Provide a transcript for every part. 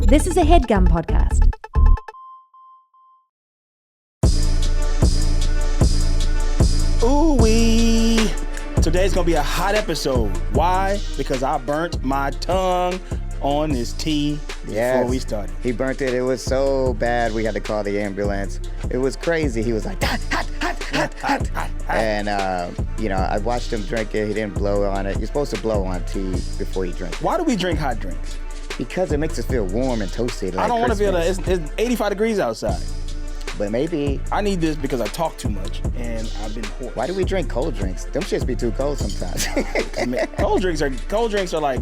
This is a Headgum podcast. Ooh-wee. Today's going to be a hot episode. Why? Because I burnt my tongue on this tea before we started. He burnt it. It was so bad we had to call the ambulance. It was crazy. He was like, hot. And, I watched him drink it. He didn't blow on it. You're supposed to blow on tea before you drink it. Why do we drink hot drinks? Because it makes us feel warm and toasty. Like I don't want to feel that. Christmas. It's 85 degrees outside. But maybe. I need this because I talk too much and I've been hoarse. Why do we drink cold drinks? Them shits be too cold sometimes. I mean, cold drinks are like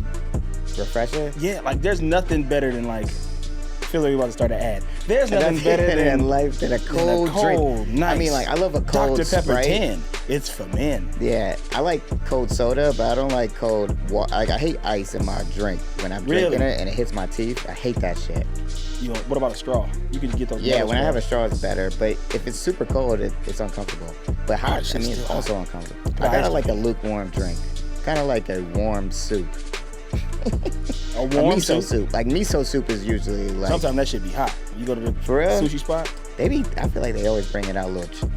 refreshing? Yeah, like there's nothing better than like. I feel like we're about to start an ad. There's nothing better than life than a cold drink. Nice. I mean, like I love a cold Dr. Pepper Sprite. 10. It's for men. Yeah, I like cold soda, but I don't like cold water. Like I hate ice in my drink when I'm drinking it and it hits my teeth. I hate that shit. What about a straw? You can get those. Yeah, when I have a straw, it's better. But if it's super cold, it's uncomfortable. But hot, to me, it's also uncomfortable. I gotta like a lukewarm drink, kind of like a warm soup. A warm miso soup. Like miso soup is usually like. Sometimes that should be hot. You go to the sushi spot. I feel like they always bring it out a little,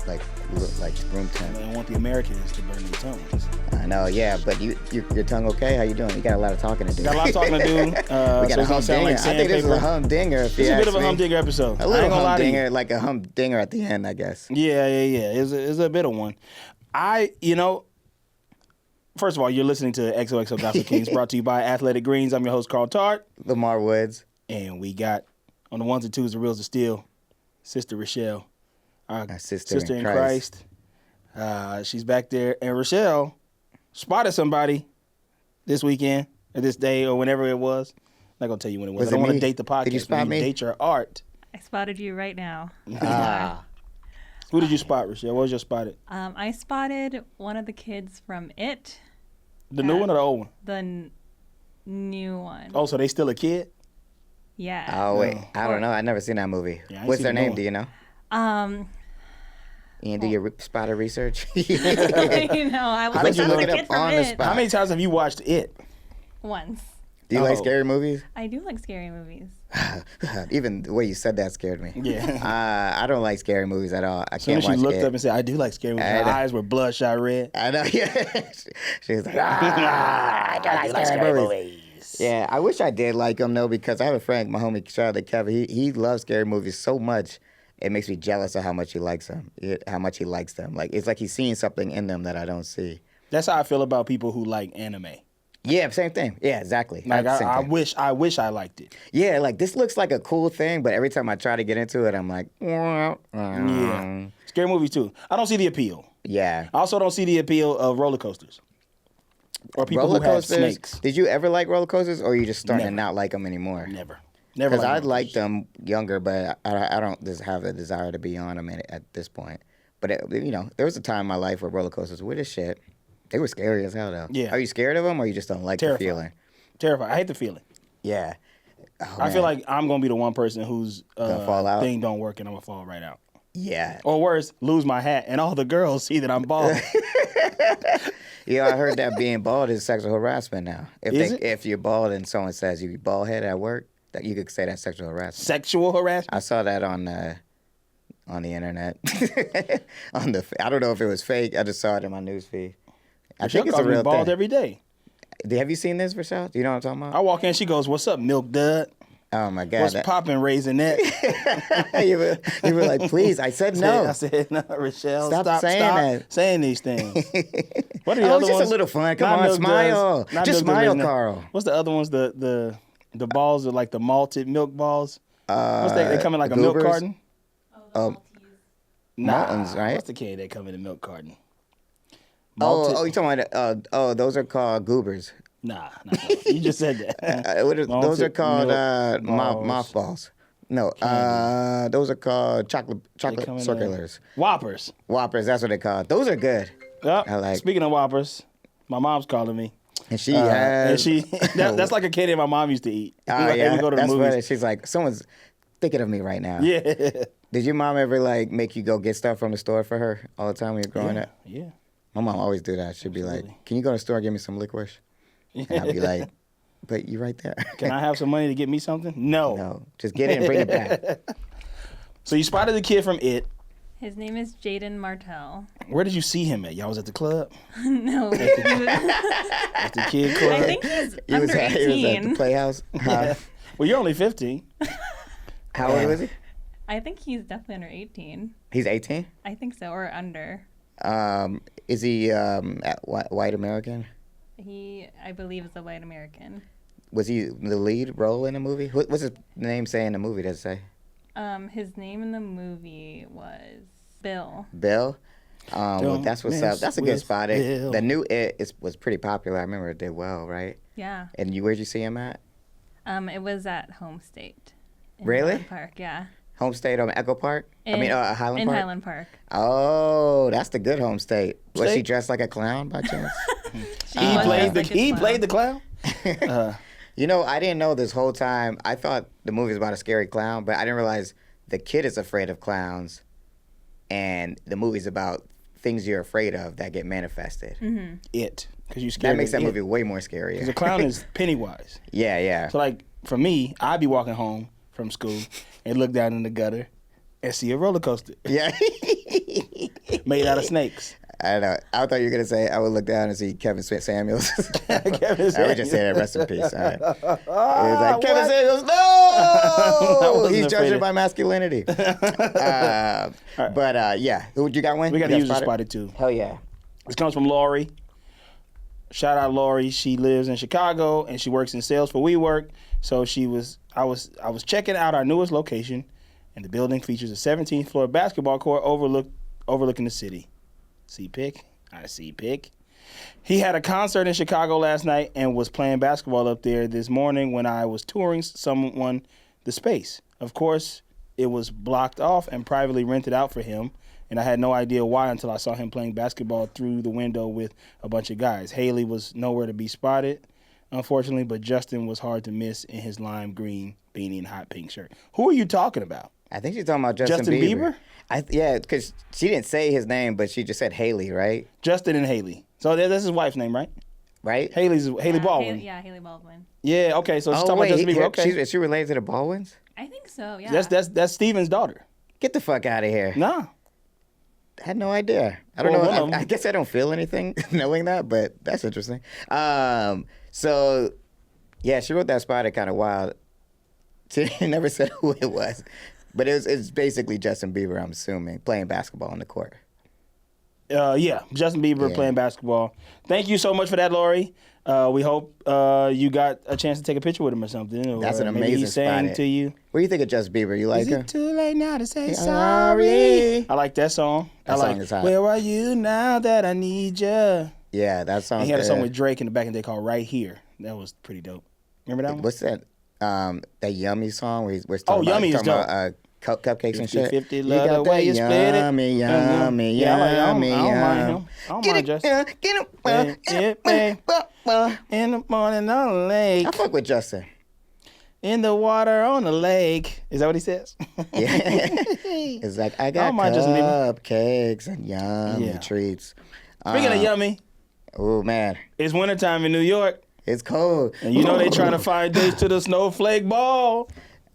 like room temp. They want the Americans to burn their tongues. I know, yeah, but your tongue okay? How you doing? You got a lot of talking to do. Got a lot of talking to do. We got a humdinger. I think this is a humdinger. It's a bit of a humdinger episode. A little humdinger, like a humdinger at the end, I guess. Yeah. It's a bit of one. First of all, you're listening to XOXO Gospel Kings, brought to you by Athletic Greens. I'm your host, Carl Tart. Lamar Woods. And we got, on the ones and twos, the reels of steel, Sister Rochelle. Our sister in Christ. She's back there. And Rochelle spotted somebody this weekend, or this day, or whenever it was. I'm not going to tell you when it was. I don't want to date the podcast. Did you spot me? Date your art. I spotted you right now. Who did you spot, Rochelle? What was your spotted? I spotted one of the kids from It. The new one or the old one? The new one. Oh, so they still a kid? Yeah. Oh, wait. I don't know. I've never seen that movie. Yeah, What's their name? Do you know? You do your spotter research? I was How like, did you that's look the it kid up from on the It. spot? How many times have you watched It? Once. Do you like scary movies? I do like scary movies. Even the way you said that scared me. Yeah. I don't like scary movies at all. I can't watch She looked it. up and said, I do like scary movies. Her eyes were bloodshot red. I know, yeah. She was like, I don't like scary movies. Yeah, I wish I did like them, though, because I have a friend, my homie, shout out to Kevin. He loves scary movies so much, it makes me jealous of how much he likes them, how much he likes them. Like, it's like he's seeing something in them that I don't see. That's how I feel about people who like anime. Yeah, same thing. Yeah, exactly. Like I wish I liked it. Yeah, like this looks like a cool thing, but every time I try to get into it, I'm like, yeah. Scary movies too. I don't see the appeal. Yeah. I also don't see the appeal of roller coasters. Or people who have snakes. Did you ever like roller coasters, or are you just starting to not like them anymore? Never. Because I liked them younger, but I don't just have the desire to be on them at this point. But there was a time in my life where roller coasters were the shit. They were scary as hell, though. Yeah. Are you scared of them, or you just don't like the feeling? Terrified. I hate the feeling. Yeah. Oh, I feel like I'm going to be the one person whose fall out? thing don't work and I'm going to fall right out. Yeah. Or worse, lose my hat and all the girls see that I'm bald. Yeah, I heard that being bald is sexual harassment now. If you're bald and someone says you bald head at work, that you could say that's sexual harassment. Sexual harassment? I saw that on the internet. I don't know if it was fake. I just saw it in my newsfeed. I think it's a real bald thing. every day. Have you seen this, Rochelle? Do you know what I'm talking about? I walk in, she goes, "What's up, Milk Dud? Oh my God! What's poppin', Raisinette?" you were like, "Please," I said no. I said no, Rochelle. Stop saying these things. What are the other ones? It's just a little fun. Come on, smile. Just smile, Carl. What's the other ones? The balls are like the malted milk balls. What's that? They come in like a milk carton. Maltons, right? What's the candy that come in a milk carton? Oh, you talking about? Those are called goobers. Nah. You just said that. Those are called mothballs. No, those are called chocolate circulars. Whoppers. That's what they're called. Those are good. Yep. Speaking of Whoppers, my mom's calling me. And she has... that's like a candy my mom used to eat. Yeah, we go to the that's movies. funny. She's like, someone's thinking of me right now. Yeah. Did your mom ever make you go get stuff from the store for her all the time when you were growing up? Yeah. My mom always do that. She'd be like, "Can you go to the store and get me some licorice?" And I'd be like, but you're right there. Can I have some money to get me something? No. No, just get it and bring it back. So you spotted the kid from It. His name is Jaden Martell. Where did you see him at? Y'all was at the club? No. At the kid club? I think he's He under was 18. at the Playhouse. Huh? Well, you're only 15. How old was he? I think he's definitely under 18. He's 18. I think so, or under. Is he white American? He, I believe, is a white American. Was he the lead role in the movie? What's his name say in the movie? Does it say? His name in the movie was Bill. Bill? Well, that's what's up. That's a good spot. Bill. The new It was pretty popular. I remember it did well, right? Yeah. And where'd you see him at? It was at Home State. In Really? Highland Park, yeah. Home State on Echo Park? Highland Park? In Highland Park. Oh, that's the good Home State. Was she State? dressed like a clown by chance? He played the clown? You know, I didn't know this whole time. I thought the movie was about a scary clown, but I didn't realize the kid is afraid of clowns, and the movie's about things you're afraid of that get manifested. Mm-hmm. It. Because you scared That makes that of movie way more scarier. Because the clown is Pennywise. Yeah. So, like, for me, I'd be walking home from school and look down in the gutter and see a roller coaster Yeah. made out of snakes. I don't know. I thought you were going to say I would look down and see Kevin Samuels. Kevin I would Samuels. just say that, rest in peace. All right. He was like, Kevin Samuels, no! wasn't He's afraid judging of- by masculinity. But yeah, you got one? We got to You use the spotted? spotted too. Hell yeah. This comes from Lori. Shout out Lori. She lives in Chicago and she works in sales for WeWork. So I was checking out our newest location, and the building features a 17th floor basketball court overlooking the city. See pick? I see pick. He had a concert in Chicago last night and was playing basketball up there this morning when I was touring someone the space. Of course, it was blocked off and privately rented out for him, and I had no idea why until I saw him playing basketball through the window with a bunch of guys. Haley was nowhere to be spotted, unfortunately, but Justin was hard to miss in his lime green beanie and hot pink shirt. Who are you talking about? I think she's talking about Justin Bieber? Yeah, because she didn't say his name, but she just said Haley, right? Justin and Haley. So that's his wife's name, right? Right? Haley Baldwin. Haley Baldwin. Yeah, okay, so she's Oh, talking wait. about Justin Bieber. Okay. Is she related to the Baldwins? I think so, yeah. That's Steven's daughter. Get the fuck out of here. Nah. I had no idea. I don't Well, know. one of 'em. I guess I don't feel anything knowing that, but that's interesting. So, yeah, she wrote that spot kind of wild. She never said who it was. But it's basically Justin Bieber, I'm assuming, playing basketball on the court. Yeah, Justin Bieber Yeah. playing basketball. Thank you so much for that, Lori. We hope you got a chance to take a picture with him or something. Or That's an maybe amazing he sang spot. to you. What do you think of Justin Bieber? You like Is him? it too late now to say Sorry. sorry? I like that song. That I like song is hot. Where Are You Now That I Need Ya? Yeah, that song. And he had a song with Drake in the back in the day called Right Here. That was pretty dope. Remember that one? What's that? That Yummy song where we're Oh, talking Yummy is about, cupcakes and shit. 50, You love got the way that you split it. yummy, yummy, Yeah, I don't yummy, mind yum. him. I don't mind Justin. Get him. In the morning on the lake. I fuck with Justin. In the water on the lake. Is that what he says? Yeah. It's like, I got don't mind Justin Bieber. cupcakes and yummy Yeah. treats. Speaking of yummy, Oh, man. it's wintertime in New York. It's cold. And you know they trying to find dates to the Snowflake Ball.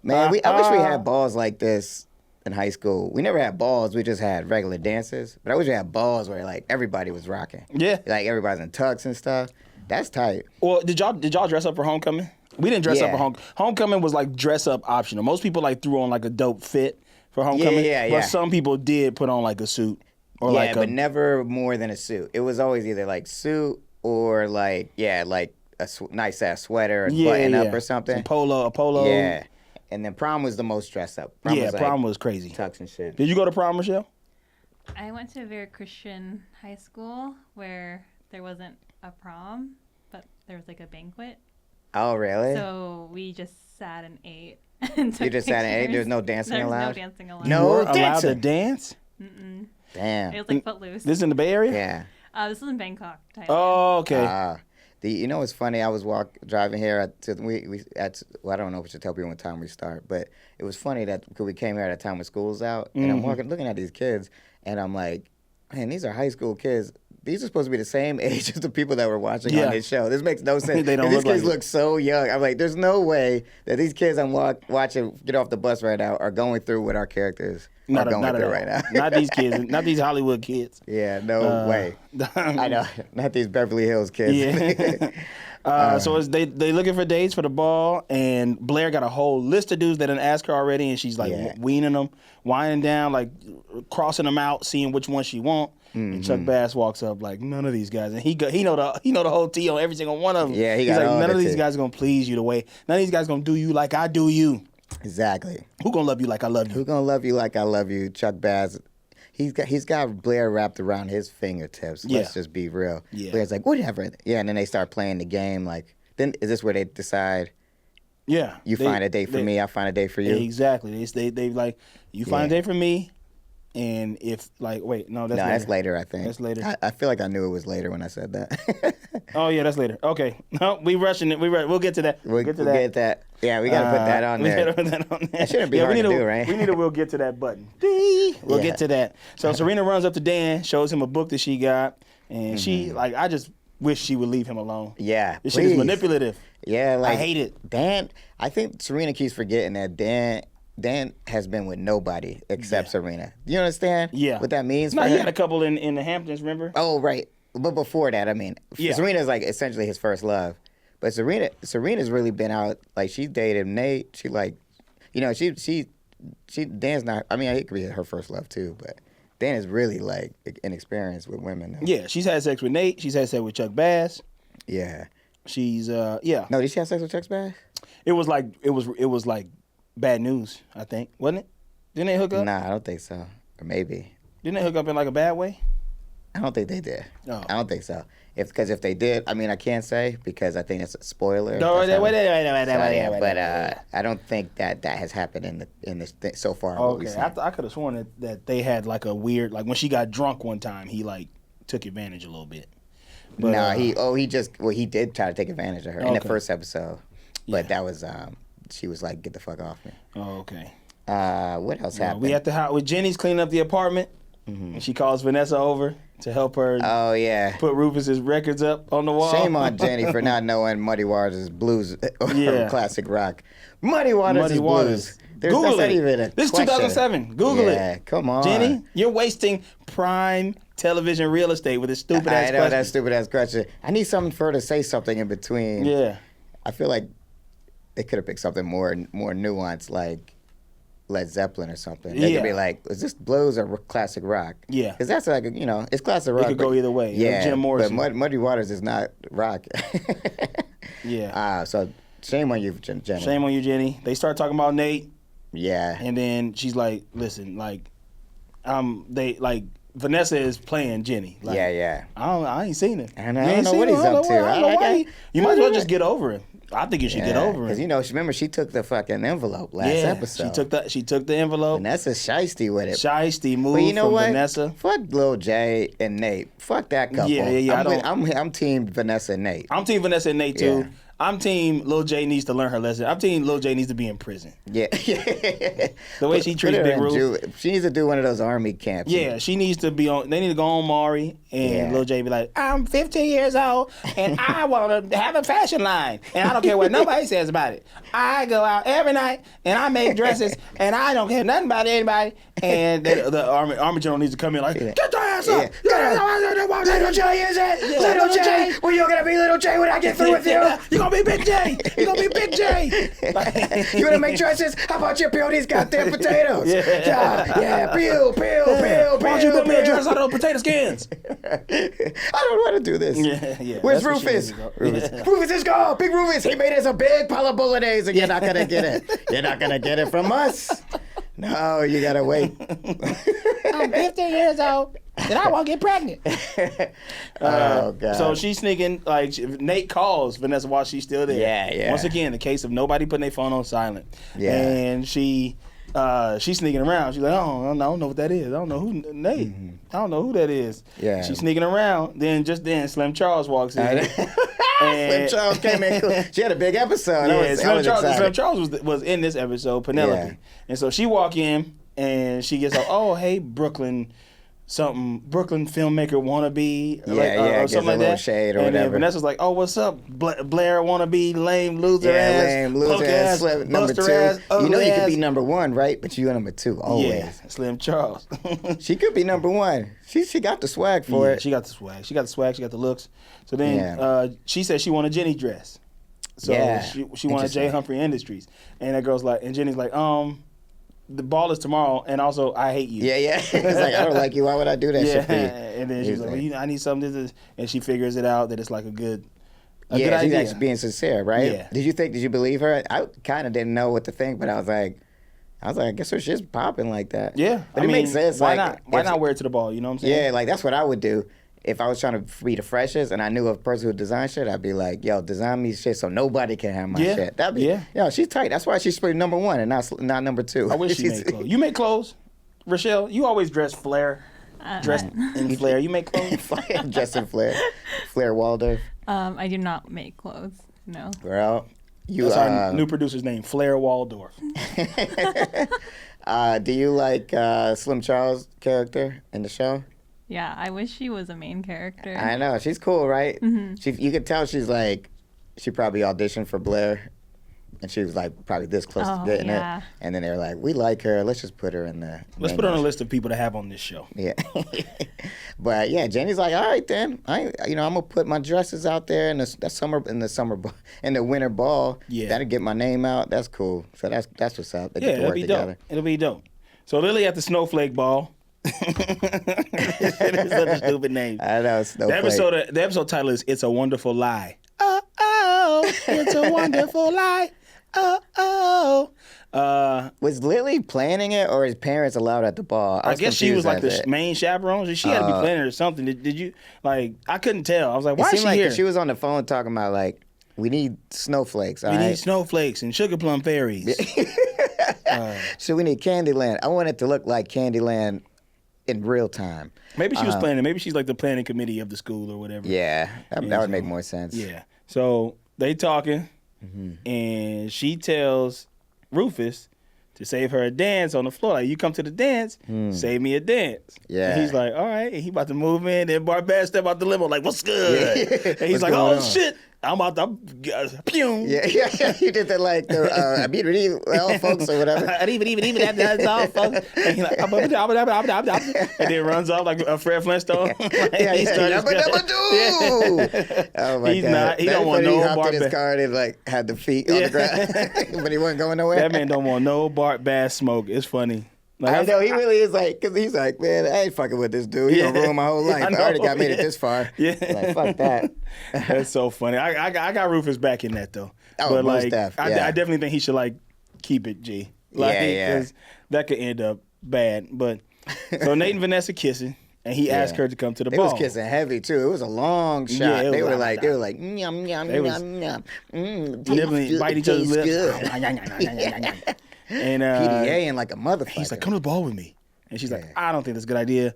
Man, I wish we had balls like this in high school. We never had balls. We just had regular dances. But I wish we had balls where, like, everybody was rocking. Yeah. Like, everybody's in tux and stuff. That's tight. Well, did y'all dress up for homecoming? We didn't dress up for Yeah. homecoming. Was like dress up optional. Most people like threw on like a dope fit for homecoming. Yeah. But some people did put on like a suit or Yeah, like but never more than a suit. It was always either, like, suit or, like, like a nice ass sweater and button up or something. A polo. Yeah. And then prom was the most dressed up. Prom was, like, prom was crazy. tux and shit. Did you go to prom, Michelle? I went to a very Christian high school where there wasn't a prom, but there was like a banquet. Oh, really? So we just sat and ate. And took You just sat and ate? pictures. There was no dancing There was allowed? no dancing allowed. No. You were allowed to dancing. dance? Mm-mm. Damn. It was like Footloose. This is in the Bay Area? Yeah. This was in Bangkok, Thailand. Oh, okay. You know what's funny? I was driving here I don't know if we should tell people what time we start, but it was funny that because we came here at a time when school's out, and I'm looking at these kids, and I'm like, man, these are high school kids. These are supposed to be the same age as the people that were watching on this show. This makes no sense. They don't these look kids like look so young. I'm like, there's no way that these kids I'm watching get off the bus right now are going through what our characters are going through right now. Not these kids. Not these Hollywood kids. Yeah, no way. I know. Not these Beverly Hills kids. Yeah. So they looking for dates for the ball, and Blair got a whole list of dudes that didn't ask her already, and she's like weaning them, winding down, like crossing them out, seeing which one she want. And Chuck Bass walks up like, none of these guys, and he know the whole tea on every single one of them. Yeah, he's like, all none of these tea. guys are gonna please you the way. None of these guys gonna do you like I do you. Exactly. Who gonna love you like I love you? Who gonna love you like I love you? Chuck Bass. He's got Blair wrapped around his fingertips. Let's just be real. Yeah. Blair's like, whatever. Yeah, and then they start playing the game. Like, then is this where they decide? Yeah. You find a date for me, I find a date for you. Exactly. They like, you find a date for me, and if like, wait, no, that's later. That's later. I think That's later. I feel like I knew it was later when I said that. Oh yeah, that's later. Okay, no, we rushing it. We'll get to that. We'll get that. Yeah, we gotta put that on there. We gotta put that on there. That shouldn't be hard to do, right? We need a we'll get to that button. We'll get to that. So Serena runs up to Dan, shows him a book that she got, and she like, I just wish she would leave him alone. Yeah, This shit is manipulative. Yeah, like I hate it. Dan, I think Serena keeps forgetting that Dan has been with nobody except Serena. You understand? Yeah. What that means? No, for he her? had a couple in the Hamptons, remember? Oh, right. But before that, I mean, Serena's like essentially his first love. But Serena's really been out. Like, she dated Nate. She like, you know, she Dan's not. I mean, it could be her first love too. But Dan is really like inexperienced with women. Now. Yeah, she's had sex with Nate. She's had sex with Chuck Bass. Yeah. She's No, did she have sex with Chuck Bass? It was like bad news, I think, wasn't it? Didn't they hook up? Nah, I don't think so. Or maybe. Didn't they hook up in like a bad way? I don't think they did. Oh. I don't think so. Because if they did, I mean, I can't say because I think it's a spoiler. No, wait. But I don't think that has happened in this so far. Okay, I could have sworn that they had like a weird, like when she got drunk one time, he like took advantage a little bit. But, no, he did try to take advantage of her in the first episode, but that was she was like, get the fuck off me. Oh, okay. What else happened? We at the house with Jenny's cleaning up the apartment, and she calls Vanessa over to help her. Oh yeah. Put Rufus's records up on the wall. Shame on Jenny for not knowing Muddy Waters' blues or classic rock. Muddy Waters' blues. Google it. This is 2007. Google it. Yeah, come on. Jenny, you're wasting prime television real estate with this stupid ass question. I know that stupid ass question. I need something for her to say something in between. Yeah. I feel like they could have picked something more nuanced, like Led Zeppelin or something. They could be like, is this blues or classic rock? Yeah. Because that's like, you know, it's classic rock. It could go either way. Yeah. Jim Morrison. But Muddy Waters is not rock. Yeah. So shame on you, Jenny. Shame on you, Jenny. They start talking about Nate. Yeah. And then she's like, listen, like, Vanessa is playing Jenny. Like, yeah. I ain't seen it. I don't know what he's up to. You might as well just get over it. I think you should get over it. Because, you know, remember, she took the fucking envelope last episode. She took the envelope. Vanessa's shiesty with it. Shiesty move but you know from what? Vanessa. Fuck Lil J and Nate. Fuck that couple. Yeah. I'm team Vanessa and Nate. I'm team Vanessa and Nate, too. Yeah. I'm team Lil J needs to learn her lesson. I'm team Lil J needs to be in prison. Yeah. The way she treats Big Roof. She needs to do one of those army camps. Yeah, she needs to be on. They need to go on Maury and Lil J be like, I'm 15 years old and I want to have a fashion line and I don't care what nobody says about it. I go out every night and I make dresses and I don't care nothing about anybody. And the army general needs to come in like, get your ass up. Little J, is it? Little J. Well, you're going to be Little J when I get through with you. You're going to be Big J. You're going to be Big J. You want to make dresses? How about you peel these goddamn potatoes? Yeah. Peel. Why don't you put me a dress out of those potato skins? I don't want to do this. Yeah. Where's Rufus? Rufus is gone. Big Rufus. He made us a big pile of bolognese and you're not going to get it. You're not going to get it from us. No, you got to wait. I'm 15 years old and I won't get pregnant. Oh, God. So she's sneaking, like, Nate calls Vanessa while she's still there. Yeah. Once again, the case of nobody putting their phone on silent. Yeah. And she's sneaking around. She's like, oh, I don't know what that is. I don't know who Nate. I don't know who that is. Yeah. She's sneaking around. Then Slim Charles walks in. Slim Charles came in. She had a big episode. Slim Charles was in this episode, Penelope. Yeah. And so she walk in and she gets like, oh, hey, Brooklyn something Brooklyn filmmaker wannabe, Yeah, or something like a little that. shade or and whatever. then Vanessa's like, "Oh, what's up, Blair wannabe, lame loser Yeah, ass, lame, loser punk ass, ass, number buster 2. ass, ugly You know you ass." could be number 1, right? But you're number 2 always. Yeah, Slim Charles. She could be number 1. She got the swag for it. She got the swag. She got the swag. She got the looks. So then she said she wanted Jenny dress. So she wanted J. Humphrey Industries, and that girl's like, and Jenny's like, the ball is tomorrow, and also I hate you. Yeah. It's like, I don't like you. Why would I do that shit for you? And then she's like, well, I need something. This, and she figures it out that it's like a good she's idea. actually being sincere, right? Yeah. Did you believe her? I kind of didn't know what to think, but I was like, I guess her shit's popping like that. Yeah, but it makes sense. Why like, not? Why not wear it to the ball? You know what I'm saying? Yeah, like that's what I would do. If I was trying to be the freshest and I knew a person who design shit, I'd be like, yo, design me shit so nobody can have my shit. That'd be, she's tight. That's why she's pretty number 1 and not number 2. I wish she made clothes. You make clothes? Rochelle, you always dress flair. Dressed in flair. You make clothes? Dressed in flair. Flair Waldorf. I do not make clothes. No. Girl, that's our new producer's name, Flair Waldorf. Do you like Slim Charles' character in the show? Yeah, I wish she was a main character. I know. She's cool, right? Mm-hmm. You could tell she's like, she probably auditioned for Blair, and she was like probably this close to getting it. And then they were like, we like her. Let's just put her in the. Let's put her on a list of people to have on this show. Yeah. But yeah, Jenny's like, all right then. I'm gonna put my dresses out there in the winter ball. Yeah. That'll get my name out. That's cool. So that's what's up. They get to work together. Dope. It'll be dope. So Lily at the Snowflake Ball. It's such a stupid name. I know, Snowflake. The episode title is "It's a Wonderful Lie." Oh, it's a wonderful lie. Oh. Was Lily planning it, or his parents allowed at the ball? I guess she was like the main chaperone. She had to be planning it or something. Did you like? I couldn't tell. I was like, why is she here? She was on the phone talking about like, we need snowflakes. We need snowflakes and sugar plum fairies. So we need Candyland. I want it to look like Candyland in real time. Maybe she was planning. Maybe she's like the planning committee of the school or whatever. Yeah, that would make more sense. Yeah. So they talking, and she tells Rufus to save her a dance on the floor. Like, you come to the dance, save me a dance. Yeah. And he's like, all right. And he about to move in. And Barbad step out the limo like, what's good? Yeah. And he's like, oh, shit. I'm about to, pew. Yeah. He did that like the, well, folks or whatever. even, that's all, folks. And he's like, and then runs off like a Fred Flintstone. Oh my God. He don't want no Bart. He hopped in his Bart. car and like had the feet on the ground, but he wasn't going nowhere. That man don't want no Bart Bass smoke. It's funny. Like, I know, he really is like, because he's like, man, I ain't fucking with this dude. He gonna ruin my whole life. I already made it this far. Yeah. Like, fuck that. That's so funny. I got Rufus back in that, though. Oh, but most like, def, I definitely think he should, like, keep it, G. Like, because that could end up bad. But, so Nate and Vanessa kissing, and he asked her to come to the ball. They was kissing heavy, too. It was a long shot. They were like, yum, yum, yum, yum. Nibbling, bite each other's lips. And PDA and like a motherfucker. He's like, come to the ball with me. And she's like, I don't think that's a good idea.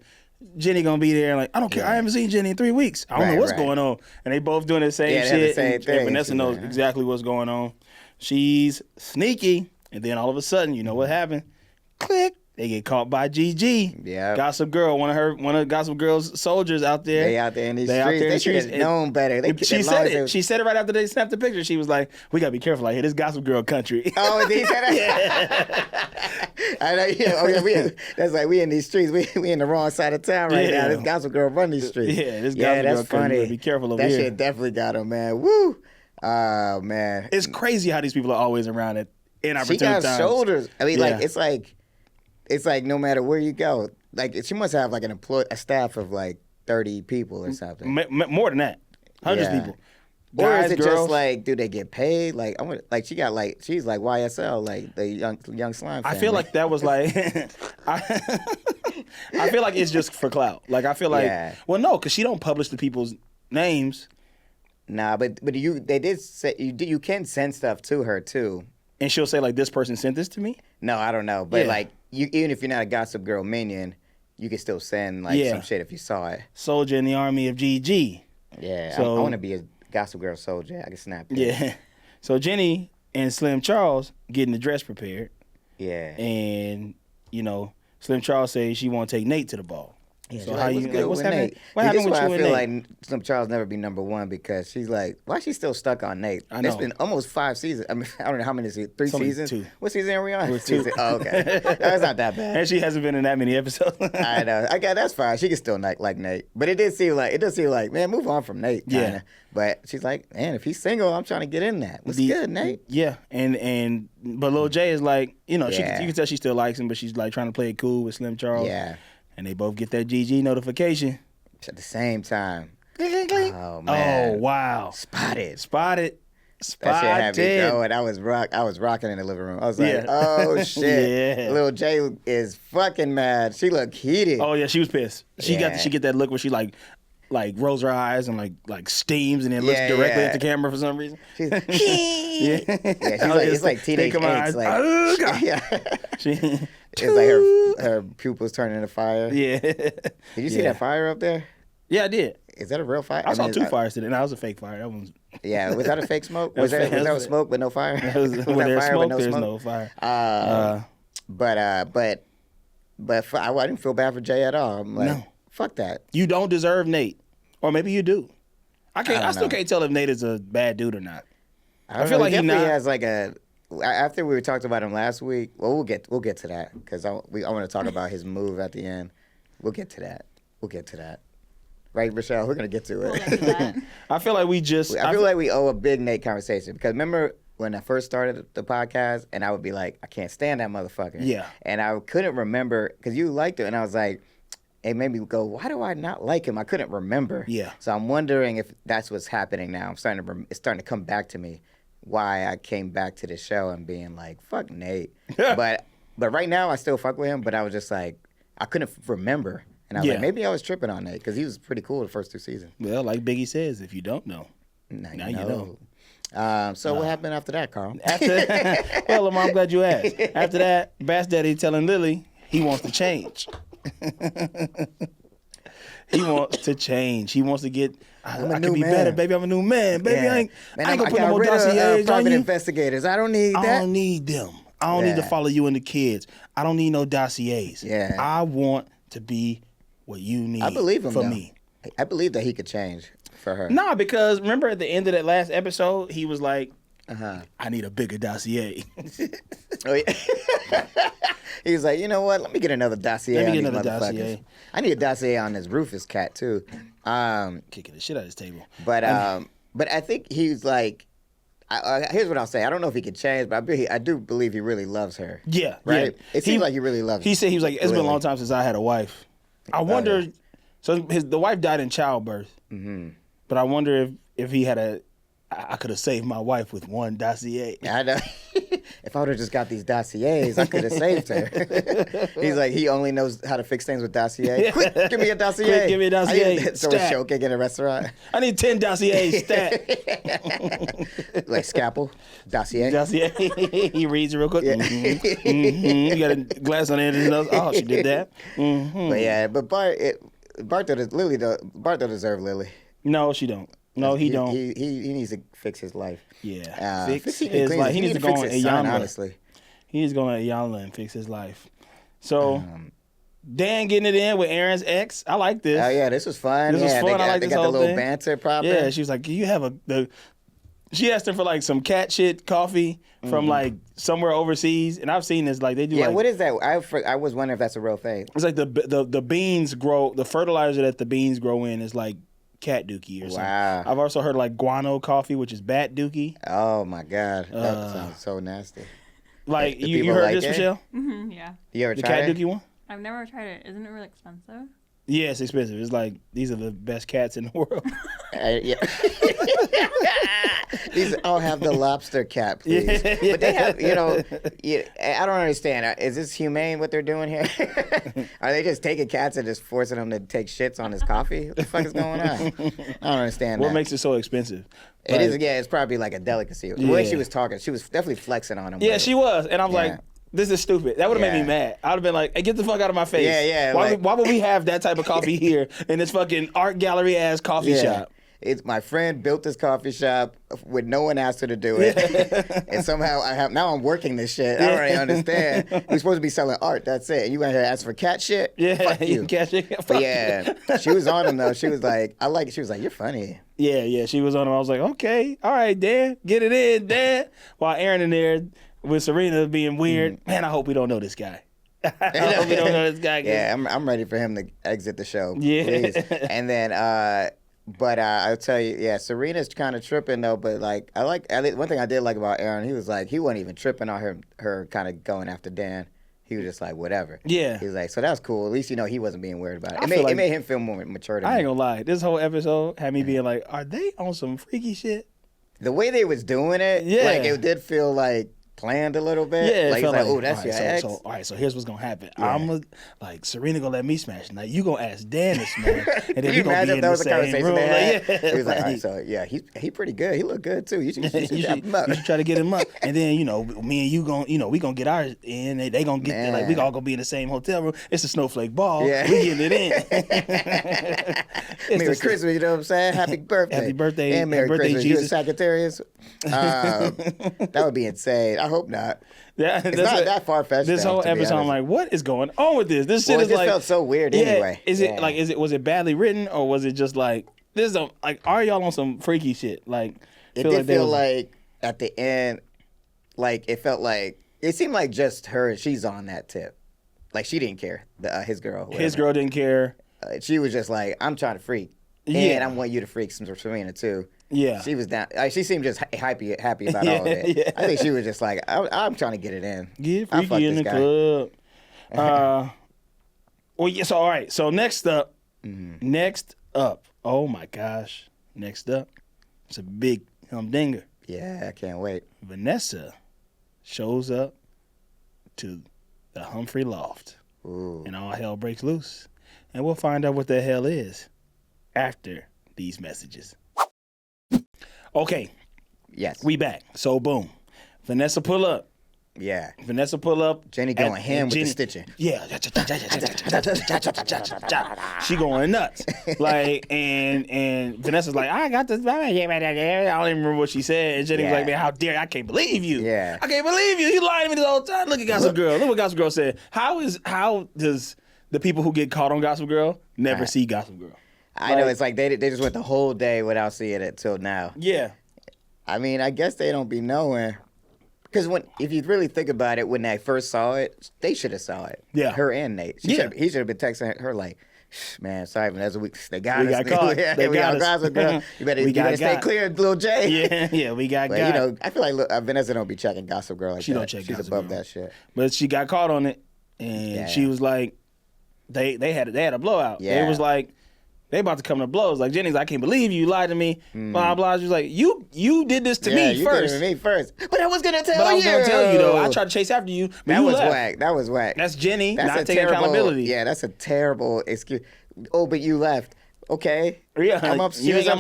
Jenny gonna be there. Like, I don't care. I haven't seen Jenny in 3 weeks. I don't know what's going on. And they both doing the same shit. The same and Vanessa knows exactly what's going on. She's sneaky. And then all of a sudden, you know what happened? Click. They get caught by GG. Yeah. Gossip Girl, one of Gossip Girl's soldiers out there. They out there in these streets. They should have known better. She said it. She said it right after they snapped the picture. She was like, we gotta be careful out here. This Gossip Girl country. Oh, did he say that? Yeah. I know. Yeah. That's like, we in these streets. We in the wrong side of town right now. This Gossip Girl run these streets. Yeah, this Gossip Girl funny. Country. Be careful over here. That shit definitely got him, man. Woo. Oh, man. It's crazy how these people are always around it in opportune times. She got shoulders. I mean, it's like no matter where you go, like she must have like a staff of like 30 people or something. More than that, hundreds of people. Guys, or is it girls? Just like, do they get paid? Like she's like YSL, like the young slime family. I feel like that was like, I feel like it's just for clout. Like I feel like, well, no, because she don't publish the people's names. Nah, but they did say you can send stuff to her too. And she'll say like, this person sent this to me? No, I don't know. But like, even if you're not a Gossip Girl minion, you can still send like some shit if you saw it. Soldier in the army of GG. Yeah, so, I want to be a Gossip Girl soldier. I can snap that. Yeah. So Jenny and Slim Charles getting the dress prepared. Yeah. And, Slim Charles says she want to take Nate to the ball. Yeah, So she's how like, you what's good what's with happening? Nate? What See, happened this with is why you I and feel Nate? like Slim Charles never be number one because she's like, why is she still stuck on Nate? I know. It's been almost 5 seasons. I mean, I don't know how many is it? 3 It's only seasons? 2. What season are we on? We're 2. Oh, okay. That's not that bad. And she hasn't been in that many episodes. I know. I got that's fine. She can still like Nate, but it does seem like man, move on from Nate. Kinda. Yeah. But she's like, man, if he's single, I'm trying to get in that. What's good, Nate? Yeah, but Lil J is like, you know, Yeah. you can tell she still likes him, but she's like trying to play it cool with Slim Charles. Yeah. And they both get that GG notification. At the same time. Oh Oh man. wow! Spotted. Spotted. That shit had me going. I was rocking in the living room. I was like, Yeah. oh shit. Yeah. Lil J is fucking mad. She looked heated. Oh yeah, she was pissed. She Yeah. get that look where she like rolls her eyes and like steams and then looks directly at the camera for some reason. She's Yeah. she's like, it's like teenage angst. Like, oh, God. yeah. She, It's like her pupils turning into fire. yeah. Did you see that fire up there? Yeah, I did. Is that a real fire? I saw mean, 2 fires today. No, that was a fake fire. That was Yeah, was that a fake smoke? That was fake. Was that smoke but no fire? when that there's fire smoke, with there's no fire. But I didn't feel bad for Jay at all. I'm like, No. fuck that. You don't deserve Nate, or maybe you do. I don't still know. can't tell if Nate is a bad dude or not. I feel like he definitely not- has like a. After we talked about him last week, well, we'll get to that because I want to talk about his move at the end. We'll get to that. Right, Michelle? We're gonna get to We'll it. get to that. I feel like we just. I feel like we owe a big Nate conversation because remember when I first started the podcast and I would be like, I can't stand that motherfucker. Yeah. And I couldn't remember because you liked it and I was like, it made me go, why do I not like him? I couldn't remember. Yeah. So I'm wondering if that's what's happening now. It's starting to come back to me why I came back to the show and being like, fuck Nate. but right now I still fuck with him, but I was just like, I couldn't remember. And I was like, maybe I was tripping on Nate because he was pretty cool the first 2 seasons. Well, like Biggie says, if you don't know, Now you know. So what happened after that, Carl? Well, Lamar, I'm glad you asked. After that, Bass Daddy telling Lily he wants to change. He wants to change. He wants to get. I can be better, baby. I'm a new man, baby. Yeah. I ain't gonna put no got more rid of, dossiers on private you. investigators. I don't need I that. don't need them. I don't need to Yeah. follow you and the kids. I don't need no dossiers. Yeah. I want to be what you need. I believe him for though. me. I believe that he could change for her. Nah, because remember at the end of that last episode, he was like, Uh-huh. I need a bigger dossier. Oh, yeah. He was like, you know what? Let me get another dossier. Let me on get these another motherfuckers. dossier. I need a dossier on this Rufus cat too. Kicking the shit out of his table. But I think he's like. Here's what I'll say. I don't know if he could change, but I do believe he really loves her. Yeah. Right? Yeah. It seems like he really loves her. He said, he was like, it's been a Really. long time since I had a wife. I wonder, so the wife died in childbirth. Mm-hmm. But I wonder if he had I could have saved my wife with one dossier. I know. If I would have just got these dossiers, I could have saved her. He's like, he only knows how to fix things with dossier. Yeah. Quick, give me a dossier. Quick, give me a dossier. So Stat. a show cake in a restaurant. I need 10 dossiers stat. Like scalpel, dossier. Dossier. He reads it real quick. Yeah. You got a glass on the end of his nose. Oh, she did that. But yeah, but Bart don't deserve Lily. No, she don't. No, he don't. He needs to fix his life. Yeah. Fix his life. He needs to go on his son, Ayanla. honestly. He needs to go on Ayanla and fix his life. So, Dan getting it in with Aaron's ex. I like this. Oh yeah, this was fun. This was yeah, fun. I like they this got whole the little thing. banter proper. Yeah, she was like, you have she asked him for like some cat shit coffee from like somewhere overseas. And I've seen this, like they do Yeah, like, what is that? I was wondering if that's a real thing. it's like the beans grow, the fertilizer that the beans grow in is like cat dookie or something. Wow. I've also heard like guano coffee, which is bat dookie. Oh my God, that sounds so nasty. Like The you people heard like this, it? Michelle? Yeah. You ever The tried cat it? dookie one? I've never tried it. Isn't it really expensive? Yeah, it's expensive. It's like these are the best cats in the world. Yeah. These all have the lobster cap, please. Yeah. But they have, I don't understand. Is this humane what they're doing here? Are they just taking cats and just forcing them to take shits on his coffee? What the fuck is going on? I don't understand What that. makes it so expensive? It is, yeah, it's probably like a delicacy. The way she was talking, she was definitely flexing on him. Yeah, but- she was, and I was Yeah. like, "This is stupid." That would have made Yeah. me mad. I'd have been like, "Hey, get the fuck out of my face!" Yeah, yeah, Why, like- why would we have that type of coffee here in this fucking art gallery ass coffee shop? It's my friend built this coffee shop with no one asked her to do it, and somehow now I'm working this shit. I don't really understand. We're supposed to be selling art. That's it. You went here to ask for cat shit? Yeah, Fuck you. Cat shit. But yeah, she was on him though. She was like, I like it. She was like, you're funny. Yeah, she was on him. I was like, okay, all right, Dan, get it in, Dan. While Aaron in there with Serena being weird, man, I hope we don't know this guy. I hope we don't know this guy. Yeah, I'm ready for him to exit the show. Yeah. Please. And then, I'll tell you, yeah, Serena's kind of tripping though. But like, one thing I did like about Aaron, he was like, he wasn't even tripping on her kind of going after Dan. He was just like, whatever. Yeah. He was like, so that's cool. At least, he wasn't being weird about it. It made him feel more mature. I ain't gonna lie. This whole episode had me being like, are they on some freaky shit? The way they was doing it, like, it did feel like planned a little bit. Yeah, like, it felt like, oh, that's your ex. So, all right, so here's what's gonna happen. Yeah. Serena gonna let me smash. Now you gonna ask Dan to smash, and then we gonna be in the same room. He was like, all right, so yeah, he pretty good. He look good too. You should try to get him up, and then me and you we gonna get ours in. They gonna get like we all gonna be in the same hotel room. It's a Snowflake Ball. Yeah. We getting it in. Merry Christmas, you know what I'm saying? Happy birthday. Happy birthday. And Merry birthday, Christmas. Jesus. You a Sagittarius? That would be insane. I hope not. Yeah, it's not that far-fetched. This whole episode, I'm like, what is going on with this? This shit it just felt so weird anyway. Was it badly written, or was it just like, are y'all on some freaky shit? Like, it did feel like at the end, like, it seemed like just her, she's on that tip. Like, she didn't care, his girl. Whatever. His girl didn't care. She was just like, I'm trying to freak. Yeah. And I want you to freak some Serena too. Yeah. She was down. She seemed just happy about all of it. Yeah. I think she was just like, I'm trying to get it in. Get freaky in the club. So all right. So next up, oh my gosh. Next up, it's a big humdinger. Yeah, I can't wait. Vanessa shows up to the Humphrey Loft. Ooh. And all hell breaks loose. And we'll find out what the hell is after these messages. Okay. Yes. We back. So boom. Vanessa pull up. Yeah. Vanessa pull up. Jenny going ham with the stitching. Yeah. She going nuts. Like, and Vanessa's like, I got this. I don't even remember what she said. And Jenny was like, man, how dare you? I can't believe you. Yeah. I can't believe you. You lied to me this whole time. Look at Gossip Girl. Look what Gossip Girl said. How does the people who get caught on Gossip Girl never see Gossip Girl? I know, it's like they just went the whole day without seeing it till now. Yeah. I mean, I guess they don't be knowing. Because if you really think about it, when they first saw it, they should have saw it. Yeah. Her and Nate. He should have been texting her like, man, sorry, Vanessa, they got us. Got caught. They got us. Girl. You better stay clear, Lil J. Yeah, we got got. You know, I feel like Vanessa don't be checking Gossip Girl like she that. Don't check She's Gossip above Girl. that shit. But she got caught on it, and she was like, they had a blowout. Yeah. It was like, they about to come to blows. Like, Jenny's like, I can't believe you lied to me. Blah, blah. She was like, you did this to me first. You did it to me first. But I was going to tell you. But I was going to tell you, though. I tried to chase after you, but that you was left. whack. That was whack. That's Jenny not taking accountability. Yeah, that's a terrible excuse. Oh, but you left. Okay. Yeah, I'm upset. You ain't got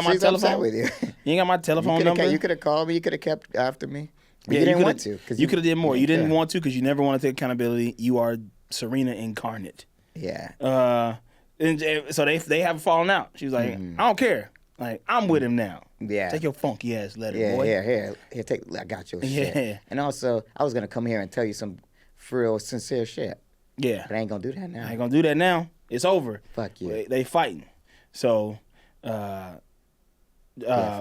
my telephone with you. You ain't got my telephone number. You could have called me. You could have kept after me. But you didn't want to. You could have did more. You didn't want to because you never want to take accountability. You are Serena incarnate. Yeah. And so they have a falling out. She was like, I don't care. Like, I'm with him now. Yeah. Take your funky ass letter, boy. Here, I got your shit. And also, I was going to come here and tell you some real sincere shit. Yeah. But I ain't going to do that now. I ain't going to do that now. It's over. Fuck you. They fighting. So, wait,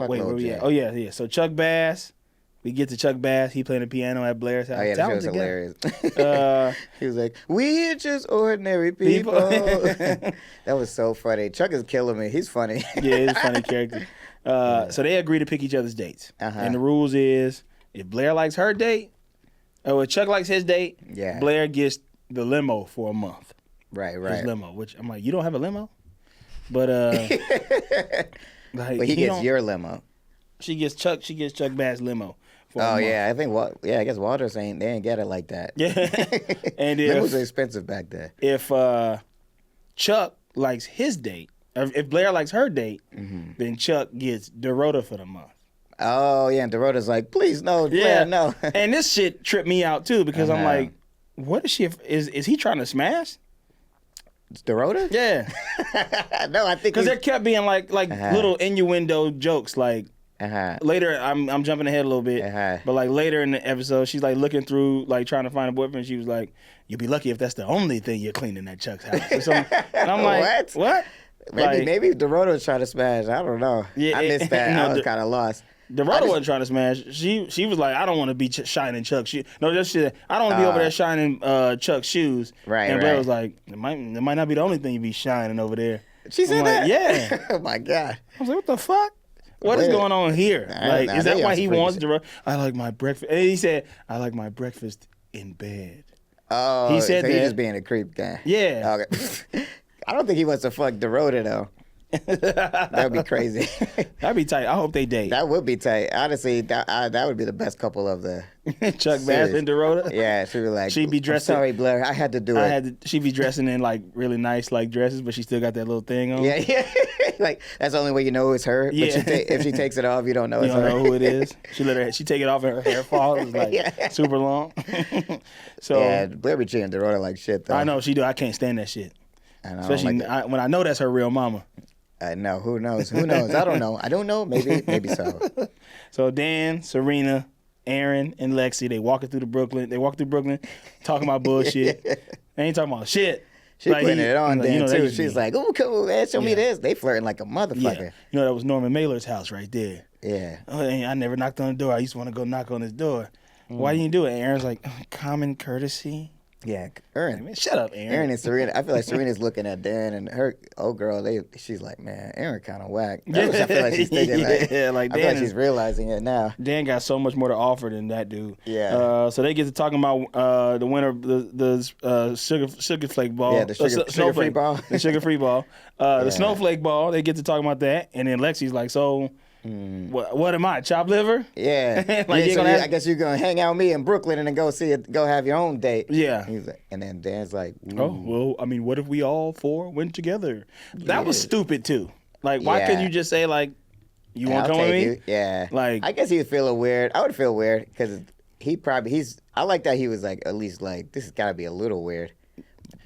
where we at? Oh, yeah. So Chuck Bass. We get to Chuck Bass. He playing the piano at Blair's house. Oh, yeah, that was hilarious. He was like, we're just ordinary people. That was so funny. Chuck is killing me. He's funny. Yeah, he's a funny character. So they agree to pick each other's dates. And the rules is, if Blair likes her date, or if Chuck likes his date, Blair gets the limo for a month. Right. His limo, which I'm like, you don't have a limo? But, but he gets your limo. She gets Chuck Bass limo. Oh yeah, I think I guess Waters ain't get it like that. Yeah, and it was expensive back then. If Chuck likes his date, or if Blair likes her date, then Chuck gets Dorota for the month. Oh yeah, and Dorota's like, please no, Blair, no. And this shit tripped me out too because I'm like, what is she? Is he trying to smash? Dorota? Yeah. No, I think Because there kept being like little innuendo jokes. Like later, I'm jumping ahead a little bit, but like later in the episode, she's like looking through, like trying to find a boyfriend. She was like, "You'll be lucky if that's the only thing you're cleaning at Chuck's house." Or something. And I'm like, what? Maybe Dorota was trying to smash. I don't know. Yeah, I missed that. I was kind of lost. Dorota wasn't trying to smash. She was like, I don't want to be shining Chuck's shoes. No, just shit. I don't want to be over there shining Chuck's shoes. Right. And Blair was like, it might not be the only thing you be shining over there. She said that? Yeah. Oh my God. I was like, what the fuck? What is going on here? Like, is that why he wants Dorota? I like my breakfast. And he said, I like my breakfast in bed. Oh, he said so that. He's just being a creep guy. Yeah. Okay. I don't think he wants to fuck Dorota though. That'd be crazy. That'd be tight. I hope they date. That would be tight. Honestly, that would be the best couple of the Chuck Bass and Dorota. Yeah, she'd be like, she'd be dressed. Sorry, Blair, I had to do it. She'd be dressing in like really nice like dresses, but she still got that little thing on. Yeah. Like that's the only way you know it's her. Yeah. But if she takes it off, you don't know you it's don't her. know who it is. She take it off and her hair falls. It's like super long. So yeah, Blair be treating Dorota like shit though. I know she do. I can't stand that shit. I know. Especially when I know that's her real mama. No, who knows? Who knows? I don't know. I don't know. Maybe so. So Dan, Serena, Aaron, and Lexi, they walk through Brooklyn, talking about bullshit. They ain't talking about shit. She like putting it on Dan too. She's like, "Oh, come on, man, show me Yeah. this." They flirting like a motherfucker. Yeah. You know that was Norman Mailer's house right there. Yeah. Oh, I never knocked on the door. I used to want to go knock on his door. Why didn't you do it? Aaron's like, common courtesy. Yeah, Aaron. Man, shut up, Aaron. Aaron and Serena. I feel like Serena's looking at Dan and her old girl. She's like, man, Aaron kind of whack. That's what I feel like she's thinking. Like I feel like she's realizing it now. Dan got so much more to offer than that dude. Yeah. So they get to talking about the winner of the sugar flake ball. Yeah, the sugar-free ball. The sugar-free ball. The snowflake ball. They get to talk about that, and then Lexi's like, so. What am I, chopped liver? Yeah. Like, I guess you're gonna hang out with me in Brooklyn and then go have your own date. Yeah. And then Dan's like, ooh. Oh well, I mean, what if we all four went together? That was stupid too. Like, why couldn't you just say like, you want to come with me? You. Yeah. Like, I guess he would feel weird. I would feel weird because I like that he was like at least like this has got to be a little weird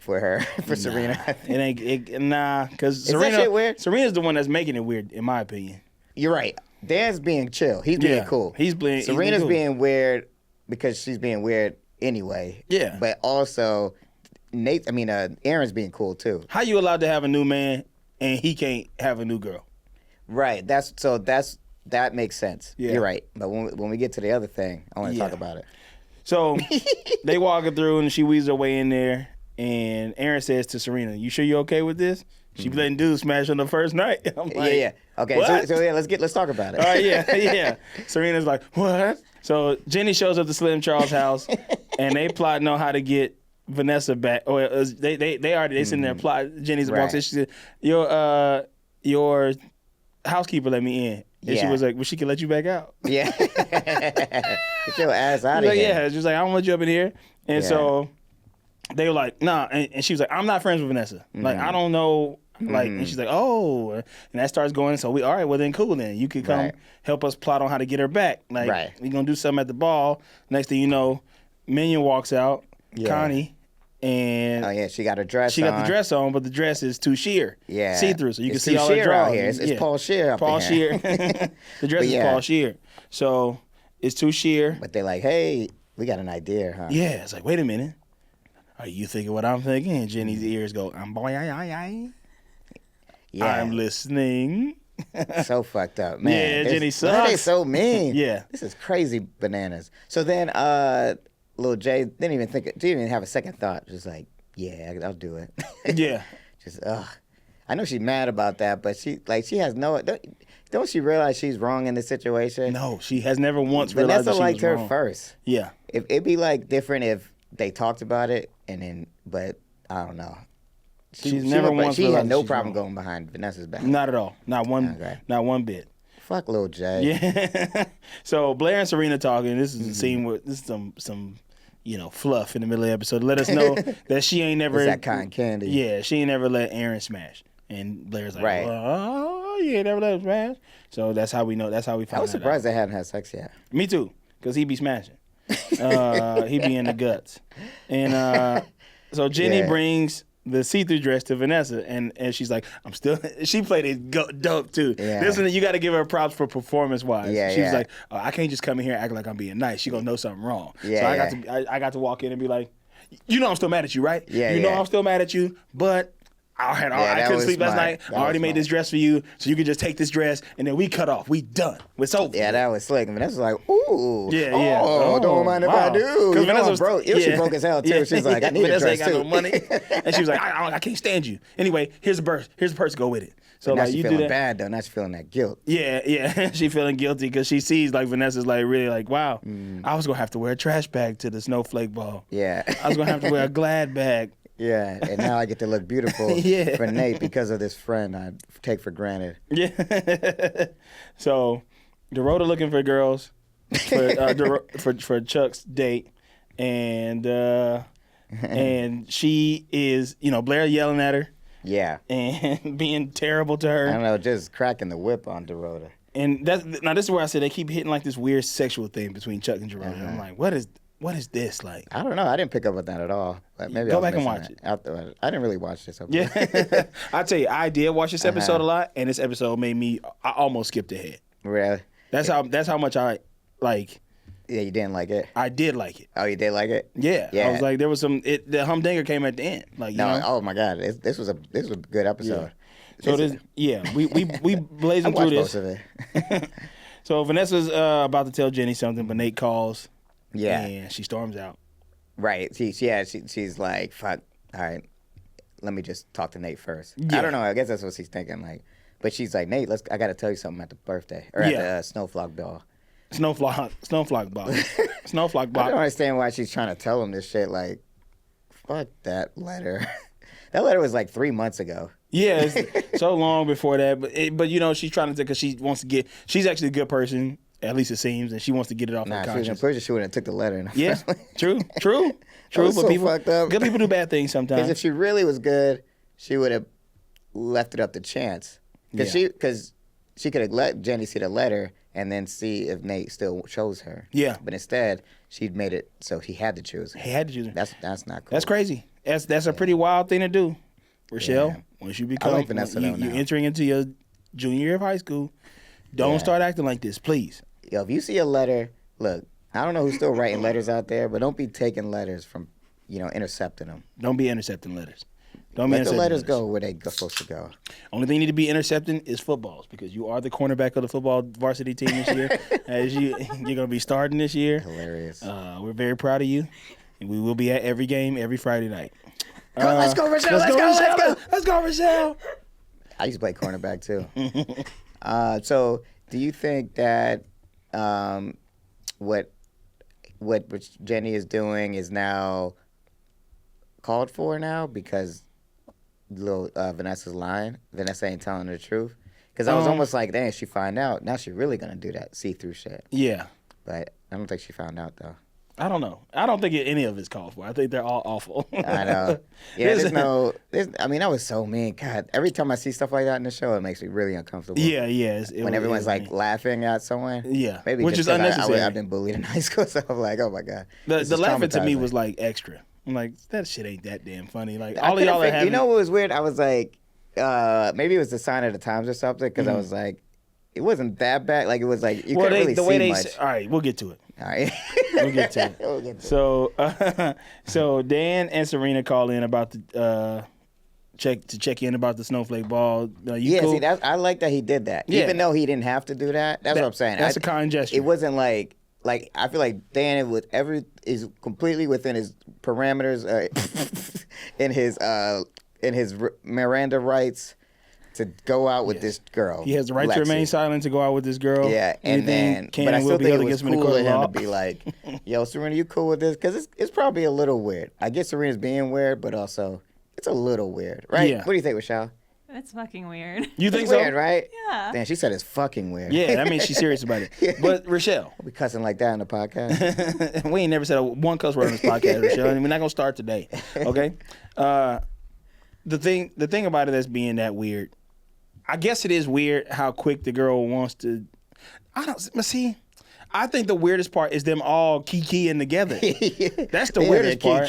for her for Serena. Because that shit weird? Serena's the one that's making it weird, in my opinion. You're right. Dan's being chill. He's being cool. Serena's being weird because she's being weird anyway. Yeah. But also, Aaron's being cool too. How you allowed to have a new man and he can't have a new girl? Right. That makes sense. Yeah. You're right. But when we get to the other thing, I want to talk about it. So they walking through and she weaves her way in there, and Aaron says to Serena, "You sure you're okay with this?" She be letting dudes smash on the first night. I'm like, yeah. Okay, so yeah, let's talk about it. All right, yeah. Serena's like, what? So Jenny shows up to Slim Charles' house, and they plotting on how to get Vanessa back. Or they sitting there plotting. Jenny's walks in. She said, your housekeeper let me in. And she was like, well, she can let you back out. Yeah. Get your ass out of here. here. She was like, I don't want you up in here. And so they were like, nah. And she was like, I'm not friends with Vanessa. Like, I don't know. Like, and she's like, oh. And that starts going. So all right, well, then cool then. You could come help us plot on how to get her back. Like, we're going to do something at the ball. Next thing you know, Minion walks out, Connie. And oh yeah, she got her dress. She got the dress on, but the dress is too sheer, see through, so you can see all her drawers. Here. It's Paul Shear. Paul Shear. The dress is Paul Shear, so it's too sheer. But they're like, hey, we got an idea, huh? Yeah, it's like, wait a minute, are you thinking what I'm thinking? And Jenny's ears go, I'm listening. So fucked up, man. Yeah, Jenny sucks. Why are they so mean? Yeah, this is crazy bananas. So then, Lil J didn't even have a second thought. Just like, yeah, I'll do it. Yeah. Just I know she's mad about that, but she has no. Don't she realize she's wrong in this situation? No, she has never once realized that she was liked her wrong. first. Yeah. It'd be like different if they talked about it but I don't know. She had no problem going behind Vanessa's back. Not at all. Not one bit. Fuck Lil J. Yeah. So Blair and Serena talking. This is a scene where this is some fluff in the middle of the episode. Let us know that she ain't never. It's that cotton candy. Yeah, she ain't never let Aaron smash. And Blair's like, oh, you ain't never let him smash. So that's how we know. That's how we find out. I was surprised they hadn't had sex yet. Me too, because he be smashing. He be in the guts. And so Jenny brings the see-through dress to Vanessa, and she's like, I'm still. She played it dope too. Yeah. This one, you got to give her props for performance-wise. Yeah, she was yeah. like, oh, I can't just come in here and act like I'm being nice. She gonna know something wrong. Yeah, so I got to walk in and be like, you know I'm still mad at you, right? Yeah, you know yeah. I'm still mad at you, but I couldn't sleep last night. I already made this dress for you, so you can just take this dress, and then we cut off. We done. It's over. Yeah, that was slick. Vanessa was like, ooh. Yeah. Oh, don't mind if I do. Because Vanessa was broke. She broke as hell, too. Yeah. She's like, I need Vanessa a ain't dress, got too. no money. And she was like, I can't stand you. Anyway, here's the purse. Here's the purse to go with it. So now like she you do feeling that. bad, though. Now she feeling that guilt. Yeah. She feeling guilty because she sees like Vanessa's like really like, wow, Mm. I was going to have to wear a trash bag to the Snowflake Ball. Yeah. I was going to have to wear a Glad bag. Yeah, and now I get to look beautiful Yeah. for Nate because of this friend I take for granted. Yeah. So, Dorota looking for girls for Chuck's date, and she is, Blair yelling at her Yeah. and being terrible to I her. don't know, just cracking the whip on Dorota. And now this is where I said they keep hitting like this weird sexual thing between Chuck and Dorota. I'm like, what is this like? I don't know. I didn't pick up on that at all. But maybe Go I was back and missing watch I didn't really watch this episode. Yeah. I tell you, I did watch this episode a lot, and this episode I almost skipped ahead. Really? That's how much I like. Yeah, you didn't like it? I did like it. Oh, you did like it? Yeah. I was like, there was the humdinger came at the end. Like, you know? Oh my God, this was a good episode. So we blazing I through watched this. most of it. So Vanessa's about to tell Jenny something, but Nate calls. Yeah. And she storms out. Right. She's like, fuck. All right, let me just talk to Nate first. Yeah. I don't know. I guess that's what she's thinking. Like, but she's like, Nate, I got to tell you something at the birthday or at the Snowflake Ball. Snowflake Ball. Snowflake I Ball. don't understand why she's trying to tell him this shit. Like, fuck that letter. That letter was like 3 months ago. Yeah, it's so long before that, but she's trying to because she wants to get. She's actually a good person, at least it seems, and she wants to get it off her Nah, conscience. she wouldn't have took the letter. In the Yeah, first place. true. was But so people, fucked up. good people do bad things Because sometimes. if she really was good, she would have left it up to chance. Because she could have let Jenny see the letter and then see if Nate still chose her. Yeah. But instead, she'd made it so he had to choose her. He had to choose her. That's not cool. That's crazy. That's a pretty wild thing to do, Rochelle. Yeah. Once you become, like Vanessa, though, you're now. entering into your junior year of high school. Don't start acting like this, please. Yo, if you see a letter, look, I don't know who's still writing letters out there, but don't be taking letters from, intercepting them. Don't be intercepting letters. Don't be Let the intercepting letters go where they're supposed to go. Only thing you need to be intercepting is footballs because you are the cornerback of the football varsity team this year. You're going to be starting this year. Hilarious. We're very proud of you, and we will be at every game every Friday night. Let's go, Rochelle. Let's go, Rochelle. I used to play cornerback too. So, do you think that what Jenny is doing is now called for now because little Vanessa's lying? Vanessa ain't telling the truth. Because I was almost like, dang, she find out. Now she really gonna do that see-through shit. Yeah. But I don't think she found out though. I don't know. I don't think any of it's called for. I think they're all awful. I know. Yeah, that was so mean. God, every time I see stuff like that in the show, it makes me really uncomfortable. Yeah. When everyone's like laughing at someone. Yeah. Maybe Which just is 'cause unnecessary. I've been bullied in high school, so I'm like, oh my God. The laughing to me was like extra. I'm like, that shit ain't that damn funny. Like I all of y'all are couldn't having. You know what was weird? I was like, maybe it was the sign of the times or something, because I was like, it wasn't that bad. Like it was like you couldn't really see much. All right, we'll get to it. All right. We'll get to it. So Dan and Serena call in about the check in about the Snowflake Ball. Yeah, cool? see, I like that he did that. Yeah. Even though he didn't have to do that. That's what I'm saying. That's a kind gesture. It wasn't like I feel like Dan is completely within his parameters, in his Miranda rights to go out with this girl. He has the right Lexi. to remain silent to go out with this girl. Yeah, and then but I still think it was cool of him to be like, "Yo, Serena, you cool with this?" Because it's probably a little weird. I get Serena's being weird, but also it's a little weird, right? Yeah. What do you think, Rochelle? It's fucking weird. You think It's so? weird, right? Yeah. Damn, she said it's fucking weird. Yeah, that means she's serious about it. Yeah. But Rochelle, We cussing like that in the podcast. we ain't never said one cuss word on this podcast, Rochelle. We're not gonna start today, okay? The thing about it that's being that weird, I guess it is weird how quick the girl wants to. I think the weirdest part is them all kikiing together. That's the weirdest part.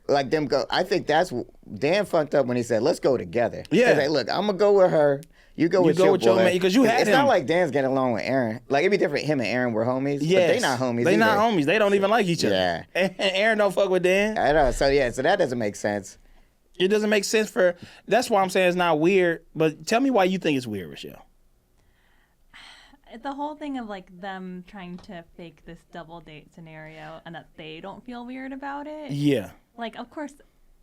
like them go. I think that's Dan fucked up when he said, "Let's go together." Yeah. He's like, look, I'm gonna go with her. You go with your boy. man because you had It's him. not like Dan's getting along with Aaron. Like it'd be different. Him and Aaron were homies. Yes. But they not homies. They either. not homies. They don't even like each other. Yeah. And Aaron don't fuck with Dan. I know. So that doesn't make sense. It doesn't make sense for. That's why I'm saying it's not weird. But tell me why you think it's weird, Rochelle. The whole thing of like them trying to fake this double date scenario and that they don't feel weird about it. Yeah. Like, of course,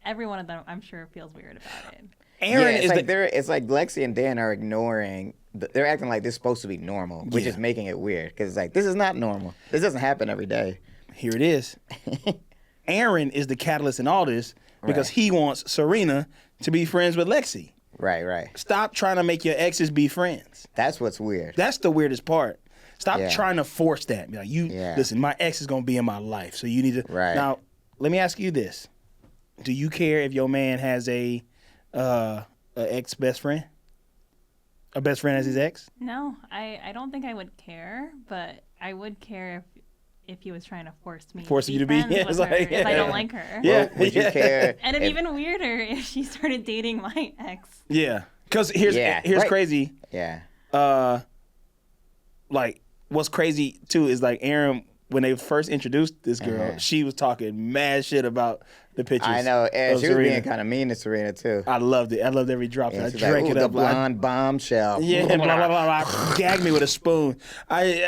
every one of them, I'm sure, feels weird about it. Aaron it's is like it's like Lexi and Dan are ignoring. They're acting like this is supposed to be normal, which is making it weird because it's like this is not normal. This doesn't happen every day. Here it is. Aaron is the catalyst in all this because he wants Serena to be friends with Lexi. Right. Stop trying to make your exes be friends. That's what's weird. That's the weirdest part. Stop trying to force that. Be like, listen, my ex is gonna be in my life, so you need to. Right. Now, let me ask you this: do you care if your man has a ex best friend? A best friend as his ex? No, I don't think I would care, but I would care if he was trying to force you to be friends with her if I don't like her. Yeah. Well, would you care? And it'd be even weirder if she started dating my ex. Yeah. Because here's crazy. Yeah. Like, what's crazy, too, is like Aaron, when they first introduced this girl, she was talking mad shit about the pictures. I know. And she was Serena. being kind of mean to Serena, too. I loved it. I loved every drop. Yeah, I she's drank like, it the up. blonde bombshell. Yeah, blah, blah, blah, blah. Gagged me with a spoon.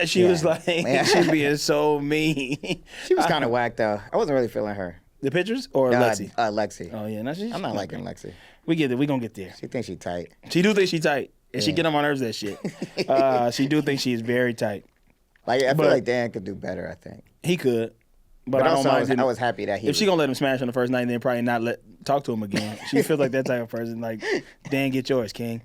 She was like, she's being so mean. She was kind of whack, though. I wasn't really feeling her. The pictures or Lexi? Lexi. Oh, yeah. No, I'm not liking Lexi. We get it. We gonna get there. She thinks she tight. She do think she tight. And she get on my nerves, that shit. She do think she is very tight. Like I feel like Dan could do better, I think. He could. But I don't also, mind. I was happy that if she gonna let him smash on the first night, then probably not talk to him again. She feels like that type of person. Like, Dan, get yours, King.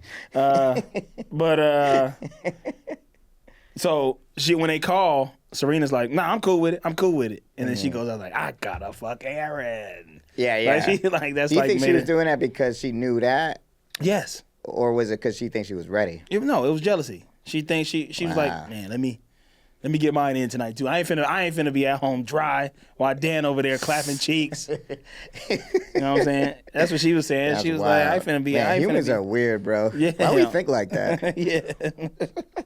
So when they call, Serena's like, "Nah, I'm cool with it. I'm cool with it." And then she goes out like, "I gotta fuck Aaron." Yeah. That's Do you like. think she was doing that because she knew that, Yes. or was it because she thinks she was ready? No, it was jealousy. She thinks she was like, man, let me get mine in tonight too. I ain't finna be at home dry while Dan over there clapping cheeks. You know what I'm saying? That's what she was saying. That's she was wild. like, I ain't finna be. Man, I ain't humans finna are weird, bro. Yeah. Why we think like that? Yeah.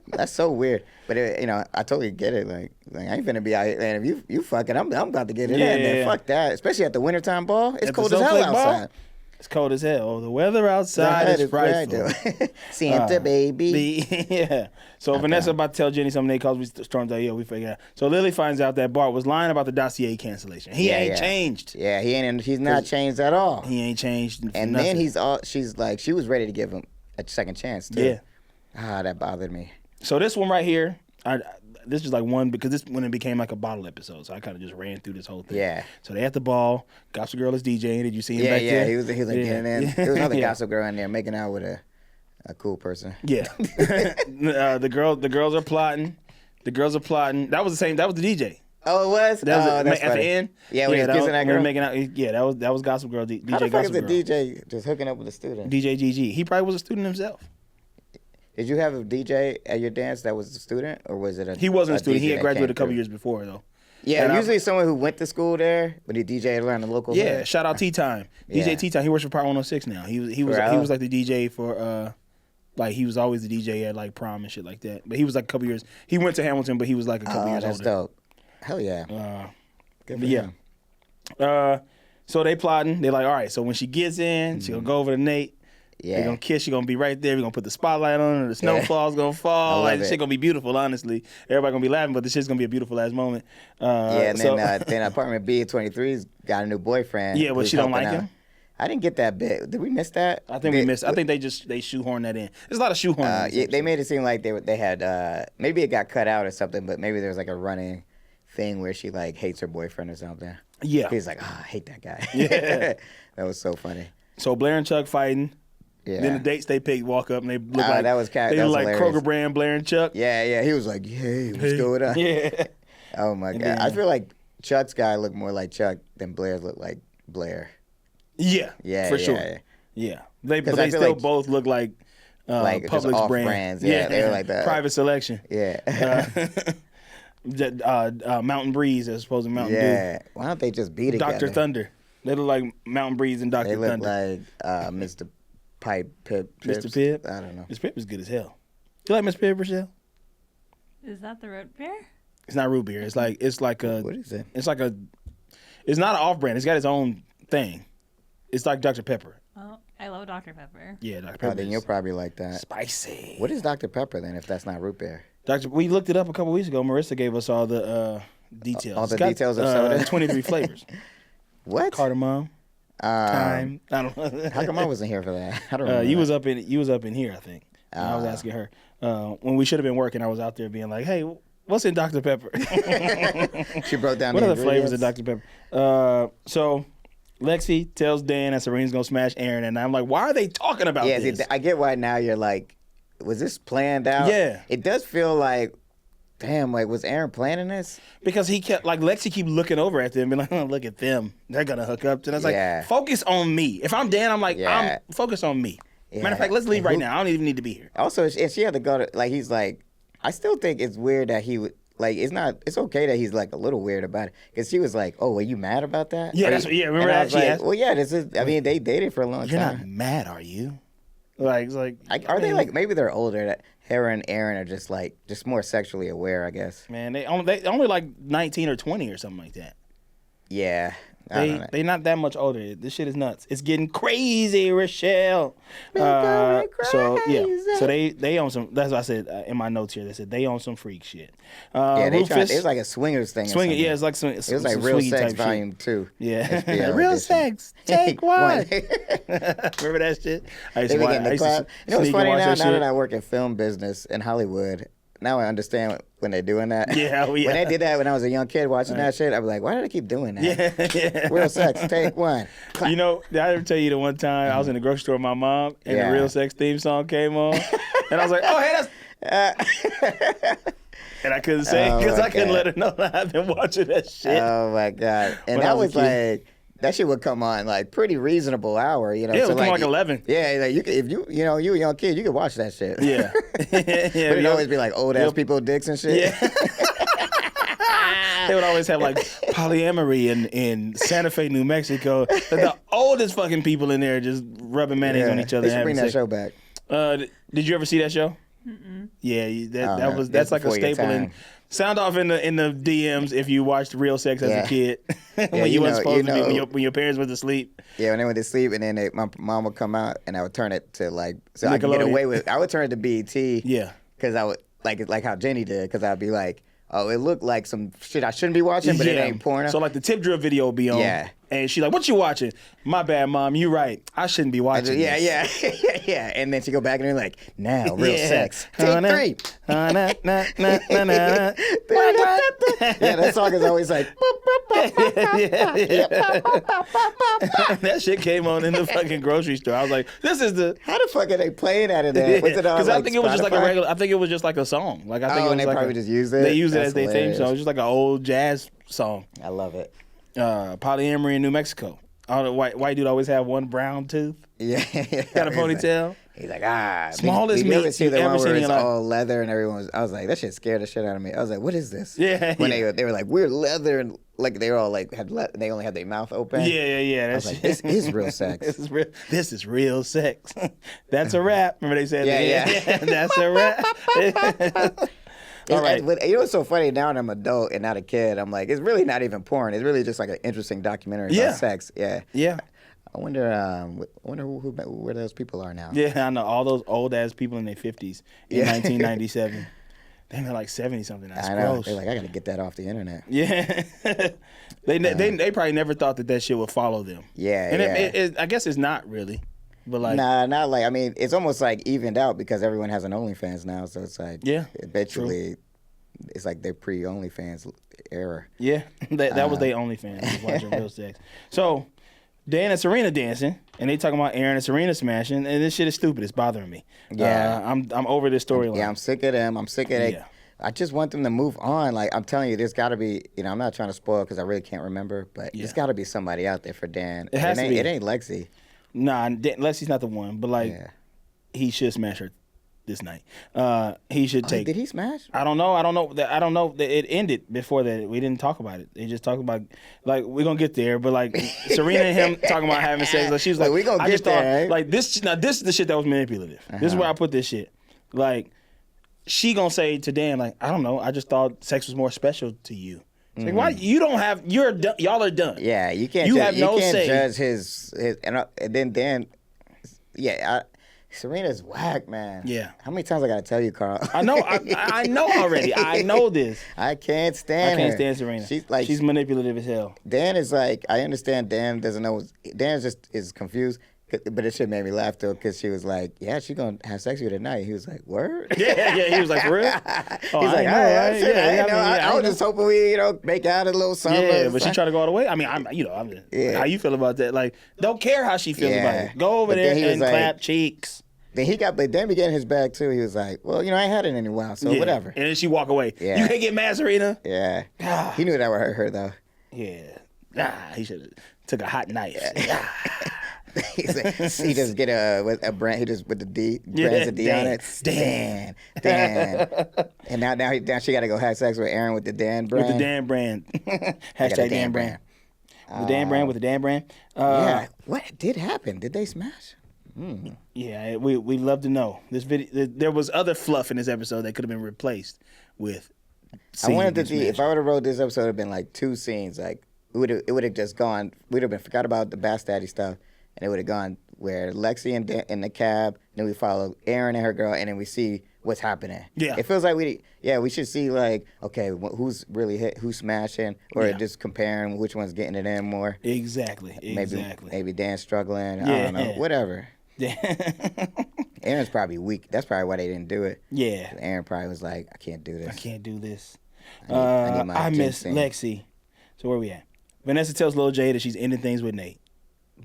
That's so weird. But I totally get it. Like I ain't finna be out here. And if you fucking, I'm about to get in there. And then fuck that. Especially at the wintertime ball. It's At cold the as hell Snowflake Ball? outside. It's cold as hell. Oh, the weather outside is frightful. Santa baby. Yeah. So Vanessa about to tell Jenny something. They calls we stormed out. Yeah, we figured out. So Lily finds out that Bart was lying about the dossier cancellation. He ain't changed. Yeah, he ain't. He's not changed at all. He ain't changed. And nothing. then she's like, she was ready to give him a second chance too. Yeah. That bothered me. So this one right here, this is like one because this when it became like a bottle episode. So I kind of just ran through this whole thing. Yeah. So they at the ball. Gossip Girl is DJing. Did you see him back there? Yeah, he was like getting in. There was another gossip girl in there making out with a cool person. Yeah. The girls are plotting. That was the same. That was the DJ. Oh, it was? That was that's at funny. the end. Yeah, when he was kissing that girl? Making out. Yeah, that was Gossip Girl. DJ How the fuck is Gossip the Girl. DJ just hooking up with a student? DJ GG. He probably was a student himself. Did you have a DJ at your dance that was a student, or was it a? He wasn't a student. DJ He had that graduated came a couple through? years before though. Yeah, And usually someone who went to school there, but he DJ'd around the local. Yeah, hood. shout out Tea Time. Yeah. DJ Tea Time. He works for Power 106 now. He was like the DJ for like he was always the DJ at like prom and shit like that. But he was like a couple years. He went to Hamilton, but he was like a couple years that's older. dope. Hell yeah. Good for Yeah. him. So they plotting. They're like, all right. So when she gets in, she gonna go over to Nate. Yeah. They're gonna kiss. She's gonna be right there. We're gonna put the spotlight on her. The snowfall's gonna fall. Like, this shit gonna be beautiful, honestly. Everybody gonna be laughing, but this shit's gonna be a beautiful last moment. And then apartment B23's got a new boyfriend. Yeah, but who's she don't helping like out. him? I didn't get that bit. Did we miss that? I think we missed. I think they shoehorned that in. There's a lot of shoehorning. Yeah, they made it seem like they had maybe it got cut out or something, but maybe there was like a running thing where she like hates her boyfriend or something. Yeah. He's like, I hate that guy. Yeah. That was so funny. So Blair and Chuck fighting. Yeah. Then the dates they picked walk up and they look like that was they that look was like hilarious. Kroger brand Blair and Chuck. Yeah. He was like, hey, what's going on? Yeah. Oh my God. then- I feel like Chuck's guy looked more like Chuck than Blair's looked like Blair. Yeah. Yeah, For yeah, sure. yeah. Yeah. I But they feel still like- both look like Like just Publix off brand. brands. Yeah, they were like that. Private selection. Yeah. Mountain Breeze as opposed to Mountain yeah. Why don't they just be Dew. together? Dr. Thunder. They look like Mountain Breeze and Dr. They look Thunder. like Mr. Pipe Pip. Mr. Pibb? I don't know. Mr. Pibb is good as hell. You like Mr. Pibb, Rochelle? Is that the root beer? It's not root beer. It's like a. What is it? It's like a. It's not an off-brand. It's got its own thing. It's like Dr. Pepper. Oh, I love Dr. Pepper. Yeah, Dr. Oh, Pepper. then you'll probably like that. Spicy. What is Dr. Pepper then if that's not root beer? We looked it up a couple weeks ago. Marissa gave us all the details. All the It's got, details of soda? 23 flavors. What? Cardamom. Thyme. I don't know. How come I wasn't here for that? I don't know. You was up in here, I think. And I was asking her when we should have been working. I was out there being like, "Hey, what's in Dr. Pepper?" She broke down what the are the flavors of ingredients? Dr. Pepper? So Lexi tells Dan that Serena's gonna smash Aaron, and I'm like, "Why are they talking about this?" See, I get why now you're like, was this planned out? Yeah. It does feel like, damn, like was Aaron planning this? Because he kept Lexi keep looking over at them and be like, "Oh, look at them, they're gonna hook up." And I was like, "Focus on me." If I'm Dan, I'm like, "I'm focus on me." Yeah. Matter of fact, let's leave right now. I don't even need to be here. Also, if she had to go to he's like, I still think it's weird that he would. Like, it's okay that he's like a little weird about it. Because she was like, "Oh, were you mad about that?" Yeah, remember and I that? was She like, asked- well, yeah, this is, I mean, they dated for a long You're time. not mad, are you? It's like, Are they like, maybe they're older, that her and Aaron are just more sexually aware, I guess. Man, they only like 19 or 20 or something like that. Yeah. I don't know. They not that much older. This shit is nuts. It's getting crazy, Rochelle. Going So yeah, crazy. so they own some. That's what I said in my notes here. They said they own some freak shit. Yeah, Rufus, it was like a swingers thing. swinging. Yeah, it's like some. It was like Real Sex Volume 2. Yeah, HBO Real edition. Sex. Take one. They Remember that shit? I used be to watch. getting I the used to clap. You know what's sneak and funny watch now? that Now shit. that I work in film business in Hollywood, now I understand when they're doing that. Yeah, oh, yeah. When they did that when I was a young kid watching that shit, I'd be like, why do they keep doing that? Yeah. Real Sex, take one. You know, did I ever tell you the one time I was in the grocery store with my mom and Yeah. the Real Sex theme song came on? And I was like, oh, hey, that's... And I couldn't say because my I couldn't God. let her know that I've been watching that shit. Oh my God. And When I that was was a kid. like, that shit would come on like pretty reasonable hour, you know. Yeah, it so would come like 11. Yeah, like you could, if you a young kid, you could watch that shit. Yeah. But it'd always be like old ass people dicks and shit. Yeah. They would always have like polyamory in Santa Fe, New Mexico. The oldest fucking people in there just rubbing mayonnaise on each other. They should and bring having that sex. show back. Did you ever see that show? Yeah, no, that's like a before your staple. time. Sound off in the DMs if you watched Real Sex as a Yeah. kid when you you weren't know- supposed you to be know. when your parents went to sleep. Yeah, when they went to sleep, and then my mom would come out, and I would turn it to like, so I could get Nickelodeon. away with. I would turn it to BET. Yeah. Because I would like how Jenny did. Because I'd be like, oh, it looked like some shit I shouldn't be watching, but it ain't porno. So like the tip drill video will be on. Yeah. And she's like, "What you watching?" "My bad, mom. You right. I shouldn't be watching." Yeah, this." yeah. And then she go back and be like, now, real Yeah. sex. Take 3. Na, na, na, na, na, na. Yeah, that song is always like, That shit came on in the fucking grocery store. I was like, "This is the." how the fuck are they playing that in there? Was it on, Because I like, think it was just like a Spotify? regular. I think it was just like a song. Like I think Oh, it was and they like probably just used it? They used it That's as their theme hilarious. song. It was just like an old jazz song. I love it. Polyamory in New Mexico. All the white dude always have one brown tooth. Yeah. Got a ponytail. He's like, Smallest Did you ever meat see you've the ever one seen where in it's your life? all leather and everyone was, I was like, that shit scared the shit out of me. I was like, what is this? Yeah, When yeah. they were like, we're leather, and like they were all like, they only had their mouth open. Yeah. I was like, this is real sex. This is real sex. That's a rap. Remember they said Yeah, that? yeah. That's a rap. All right. But you know what's so funny? Now that I'm an adult and not a kid, I'm like, it's really not even porn. It's really just like an interesting documentary Yeah. about sex. Yeah. Yeah. I wonder where those people are now. Yeah, I know. All those old ass people in their 50s in Yeah. 1997. They're like 70 something. That's I know. gross. They're like, I got to get that off the internet. Yeah. They probably never thought that shit would follow them. Yeah, And yeah. I guess it's not really. But like, Nah, not like, I mean, it's almost like evened out because everyone has an OnlyFans now. So it's like, Yeah, eventually, it's like their pre-OnlyFans era. yeah, that was their OnlyFans, was watching Real Sex. So, Dan and Serena dancing, and they talking about Aaron and Serena smashing, and this shit is stupid. It's bothering me. Yeah. I'm over this storyline. Yeah, I'm sick of them. I'm sick of it. Yeah. I just want them to move on. Like, I'm telling you, there's got to be, I'm not trying to spoil because I really can't remember, but there's got to be somebody out there for Dan. It has to be. It ain't Lexi. Nah, Lexi's not the one, but like, Yeah. he should smash her this night. He should take. Did he smash? I don't know. I don't know that it ended before that. We didn't talk about it. They just talked about like we're gonna get there, but like Serena and him talking about having sex. Like, she was like, we gonna I get just there. thought Right? like this. Now this is the shit that was manipulative. This is where I put this shit. Like she gonna say to Dan like, I don't know. I just thought sex was more special to you. It's like, why you don't have? You're done. Y'all are done. Yeah, you can't. You ju- have you no can't say. judge his and then Dan. Yeah, Serena's whack, man. Yeah. How many times I gotta tell you, Carl? I know. I know already. I know this. I can't stand I can't her. stand Serena. She's manipulative as hell. Dan is like, I understand Dan doesn't know. Dan just is confused. But it should made me laugh though, because she was like, "Yeah, she's gonna have sex with you tonight." He was like, "Word?" Yeah. He was like, "For real?" He's like, I was just hoping we, make out a little something. Yeah, but she tried to go all the way. I mean, how you feel about that? Like, don't care how she feels about it. Go over there and clap cheeks. Then Dan began his bag too. He was like, "Well, I ain't had it in a while, so whatever." And then she walk away. Yeah. You can't get mad, Serena. Yeah, he knew that would hurt her though. Yeah, he should have took a hot knife. He's like, he just get a brand. He just with the D, brands a D on it. Dan. And now she got to go have sex with Aaron with the Dan brand. With the Dan brand. Hashtag Dan brand. The Dan brand with the Dan brand. Yeah. What did happen? Did they smash? Yeah, we'd love to know. This video, there was other fluff in this episode that could have been replaced with. I wanted to see if I would have wrote this episode, it would have been like two scenes. Like it would have just gone. We'd have been forgot about the Bass Daddy stuff. And it would have gone where Lexi in the cab, then we follow Erin and her girl, and then we see what's happening. Yeah. It feels like we should see like, okay, who's really hit, who's smashing, or just comparing which one's getting it in more. Exactly. Maybe Dan's struggling. I don't know. Whatever. Yeah. Aaron's probably weak. That's probably why they didn't do it. Yeah. Aaron probably was like, I can't do this. I can't do this. I need my I miss ginseng. Lexi. So where we at? Vanessa tells Lil J that she's ending things with Nate.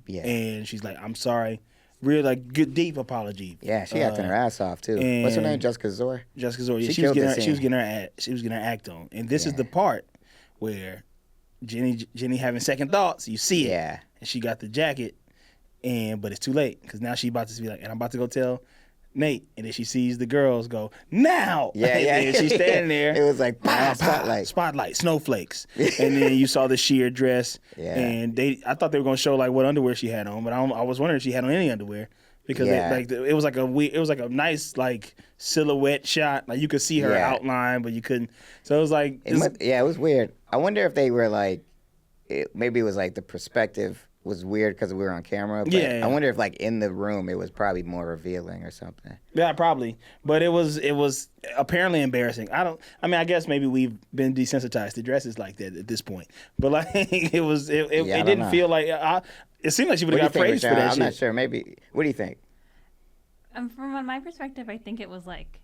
Yeah. And she's like, I'm sorry. Real, like, good, deep apology. Yeah, she acting her ass off, too. What's her name? Jessica Zor? Jessica Zor. Yeah, She she was killed getting the her act on. And this is the part where Jenny having second thoughts. You see it. Yeah. And she got the jacket, but it's too late. Because now she's about to be like, and I'm about to go tell Nate. And then she sees the girls go, now! Yeah. And she's standing there. It was like, spotlight. Spotlight, snowflakes. And then you saw the sheer dress. Yeah. And I thought they were going to show like what underwear she had on, but I was wondering if she had on any underwear. Because it was like a nice like silhouette shot. Like you could see her outline, but you couldn't. So it was like It was weird. I wonder if they were like, maybe it was like the perspective was weird because we were on camera. But I wonder if like in the room it was probably more revealing or something. Yeah, probably. But it was apparently embarrassing. I guess maybe we've been desensitized to dresses like that at this point. But like it didn't feel like it seemed like she would have got praised for that I'm shit. not sure. Maybe. What do you think? From my perspective, I think it was like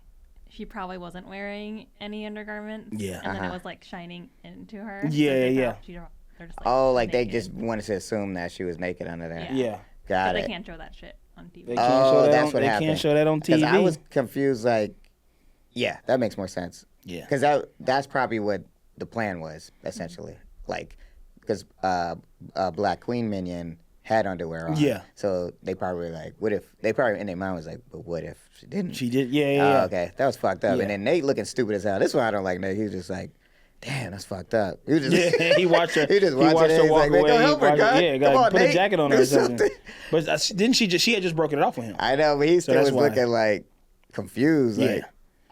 she probably wasn't wearing any undergarments. Yeah. And then it was like shining into her. Yeah. They're just, Like they naked. just wanted to assume that she was naked under there. Yeah. Got But it. they can't show that shit on TV. They can't show that that's what happened. They can't show that on TV. Because I was confused. Like, yeah, that makes more sense. Yeah. Because that's probably what the plan was essentially. Like, because Black Queen Minion had underwear on. Yeah. So they probably were like, what if? They probably in their mind was like, but what if she didn't? She did. Yeah. Okay, that was fucked up. Yeah. And then Nate looking stupid as hell. This is why I don't like Nate. He was just like, damn, that's fucked up. He was just, he watched her. He just watched watching it. her He's walk like, man, away. go help her, God. Yeah, Come on, put Nate. a jacket on her Do or something. something. But didn't she just? She had just broken it off with him. I know, but he still that's was why. looking like confused. Yeah. Like,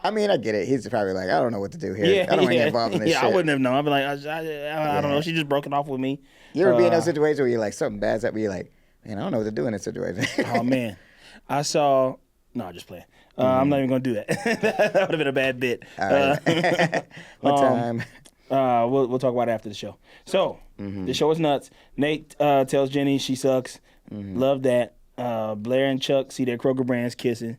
I mean, I get it. He's probably like, I don't know what to do here. I don't want to get involved in this shit. I wouldn't have known. I'd be like, I don't know. She just broke it off with me. You ever be in those situations where you're like, something bad's up, where you're like, man, I don't know what to do in this situation. Oh man, I saw. No, I'm just playing. I'm not even gonna do that. That would have been a bad bit. All right. What time? We'll talk about it after the show. So the show is nuts. Nate tells Jenny she sucks. Love that. Blair and Chuck see their Kroger brands kissing,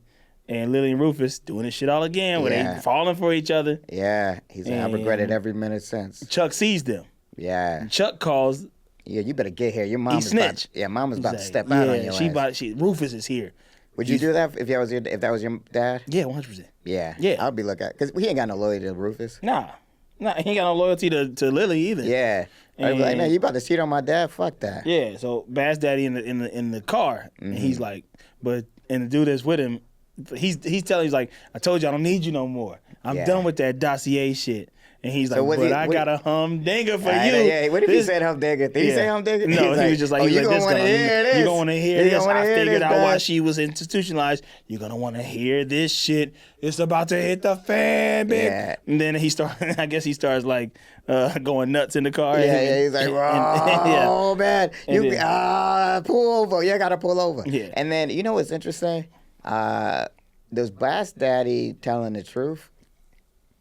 and Lily and Rufus doing this shit all again, where they falling for each other. Yeah, he's like, I regretted every minute since. Chuck sees them. Yeah. Chuck calls. Yeah, you better get here. Your mom is snitch. Mama's about to Like, step out on your ass. Rufus is here. Would you do that if that was your dad? Yeah, 100%. Yeah. Yeah. I'd be looking at, because he ain't got no loyalty to Rufus. Nah, he ain't got no loyalty to Lily either. Yeah. I'd be like, no, you about to cheat on my dad? Fuck that. Yeah. So Bass Daddy in the car, and he's like, and the dude that's with him he's like, I told you I don't need you no more. I'm done with that dossier shit. And he's like, but I got a humdinger for you. Yeah, what if he said humdinger? Did he say humdinger? No, he was just like, you're going to want to hear this. You're going to hear this. I figured out why this. she was institutionalized. You're going to want to hear this shit. It's about to hit the fan, bitch. Yeah. And then I guess he starts like going nuts in the car. Yeah, he's like, oh, man. Pull over. You got to pull over. Yeah. And then, you know what's interesting? Does Bass Daddy telling the truth?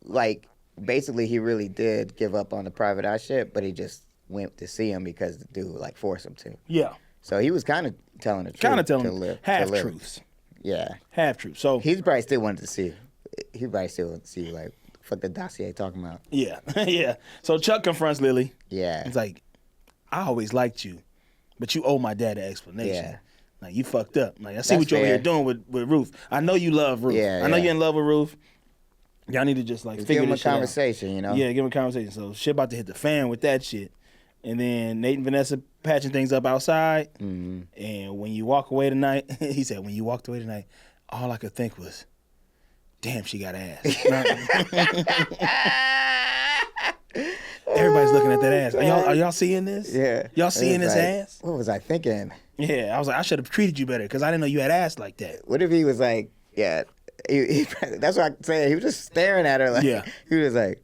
Like, basically, he really did give up on the private eye shit, but he just went to see him because the dude like forced him to. Yeah. So he was kind of telling the truth. Kind of telling half truths. Yeah. Half truths. So he's probably still wanted to see. He probably still wanted to see like fuck the dossier talking about. Yeah. Yeah. So Chuck confronts Lily. Yeah. He's like, I always liked you, but you owe my dad an explanation. Yeah. Like you fucked up. Like I see what you're over here doing with Ruth. I know you love Ruth. I know you're in love with Ruth. Y'all need to just like figure this shit out. Give him a conversation, you know? Yeah, give him a conversation. So shit about to hit the fan with that shit. And then Nate and Vanessa patching things up outside. Mm-hmm. And when you walk away tonight, he said, when you walked away tonight, all I could think was, damn, she got ass. Everybody's looking at that ass. Are y'all seeing this? Yeah. Y'all seeing this ass? What was I thinking? Yeah, I was like, I should have treated you better because I didn't know you had ass like that. What if he was like, yeah. That's what I'm saying. He was just staring at her like, he was like,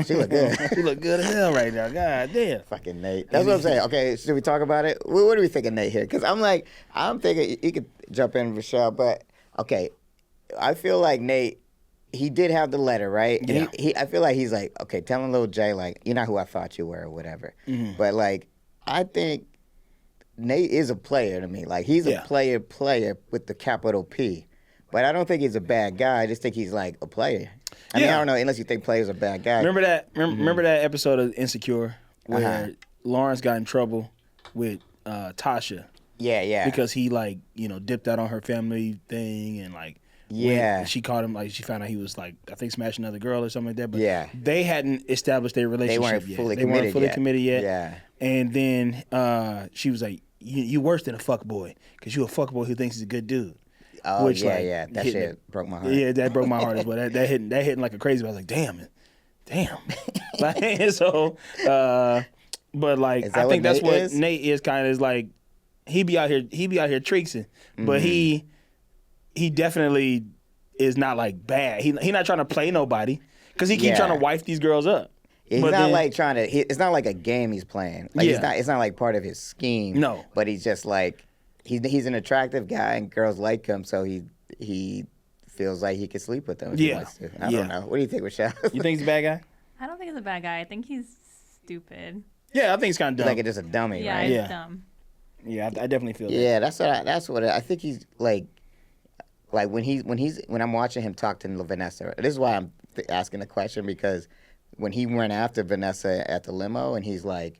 she look good. She look good as hell right now. God damn. Fucking Nate. That's what I'm saying. Okay, should we talk about it? What do we think of Nate here? Because I'm thinking, you could jump in, Rochelle, but okay, I feel like Nate, he did have the letter, right? Yeah. And I feel like he's like, okay, telling Lil J, like, you're not who I thought you were or whatever. Mm-hmm. But like, I think Nate is a player to me. Like, he's a player with the capital P. But I don't think he's a bad guy. I just think he's like a player. I mean, I don't know, unless you think players are bad guys. Remember that episode of Insecure where Lawrence got in trouble with Tasha? Yeah. Because he like, dipped out on her family thing and like she caught him, like she found out he was like, I think smashing another girl or something like that. But they hadn't established their relationship yet. They weren't fully committed yet. Yeah. And then she was like, you worse than a fuckboy because you a fuckboy who thinks he's a good dude. Oh, that shit broke my heart. Yeah, that broke my heart as well. That hitting like a crazy. I was like, damn. Like, so, but like, I think that's what Nate is kind of is like. He be out here tricksing, but he definitely is not like bad. He not trying to play nobody because he keep trying to wife these girls up. He's not like trying to. It's not like a game he's playing. Like it's not like part of his scheme. No, but he's just like. He's an attractive guy and girls like him, so he feels like he can sleep with them if he wants to. I don't know. What do you think, Rochelle? You think he's a bad guy? I don't think he's a bad guy. I think he's stupid. Yeah, I think he's kind of dumb. Like it's just a dummy, right? Yeah, he's dumb. Yeah, I definitely feel that. Yeah, that's what I think he's like when I'm watching him talk to Vanessa. This is why I'm asking the question, because when he went after Vanessa at the limo and he's like,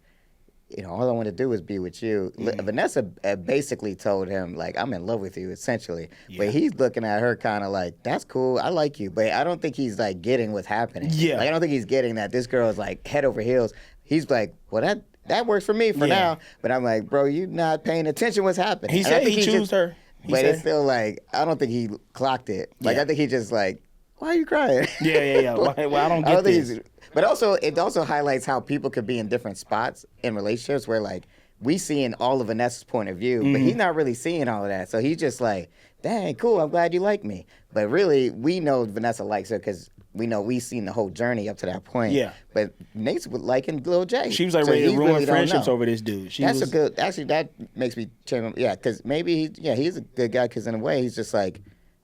all I want to do is be with you. Mm-hmm. Vanessa basically told him, like, I'm in love with you, essentially. Yeah. But he's looking at her kind of like, that's cool, I like you. But I don't think he's, like, getting what's happening. Yeah. Like, I don't think he's getting that this girl is, like, head over heels. He's like, well, that works for me for now. But I'm like, bro, you not paying attention what's happening. He said he chose her. But it's still, like, I don't think he clocked it. Like, I think he just, like, why are you crying? Yeah. Well, I don't get this. But it also highlights how people could be in different spots in relationships where, like, we seeing all of Vanessa's point of view, but he's not really seeing all of that. So he's just like, dang, cool, I'm glad you like me. But really, we know Vanessa likes her because we know we've seen the whole journey up to that point. Yeah. But Nate's liking Lil J. She was like ready to ruin friendships over this dude. Actually, that makes me change. Yeah, because maybe, he's a good guy because in a way, he's just like,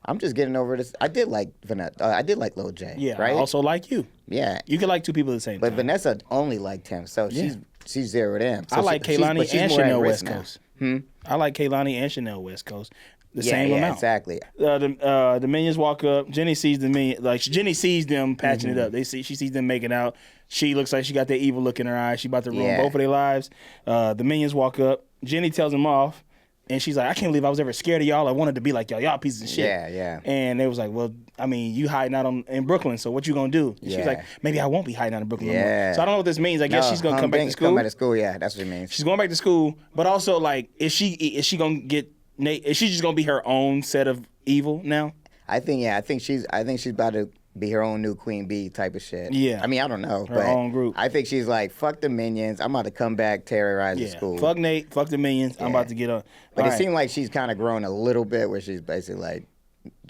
I'm just getting over this. I did like Vanessa. I did like Lil J. Yeah, right? I also like you. Yeah. You can like two people at the same time. But Vanessa only liked him, so she's zeroed in. So I like Kaylani and Chanel West Coast. I like Kaylani and Chanel West Coast. The same amount. Exactly. The minions walk up. Jenny sees the minion. Like Jenny sees them patching it up. She sees them making out. She looks like she got that evil look in her eyes. She about to ruin both of their lives. The minions walk up. Jenny tells them off. And she's like, I can't believe I was ever scared of y'all. I wanted to be like y'all. Y'all pieces of shit. Yeah. And they was like, well, I mean, you hiding out in Brooklyn, so what you gonna do? And she's like, maybe I won't be hiding out in Brooklyn no more. So I don't know what this means. I guess she's gonna come back to school. Come back to school, yeah, that's what it means. She's going back to school, but also like, is she gonna get Nate? Is she just gonna be her own set of evil now? I think she's about to be her own new Queen Bee type of shit. Yeah. I mean, I don't know. Her but own group. I think she's like, fuck the minions. I'm about to come back, terrorize the school. Fuck Nate. Fuck the minions. I'm about to get up. But it seemed like she's kind of grown a little bit where she's basically like,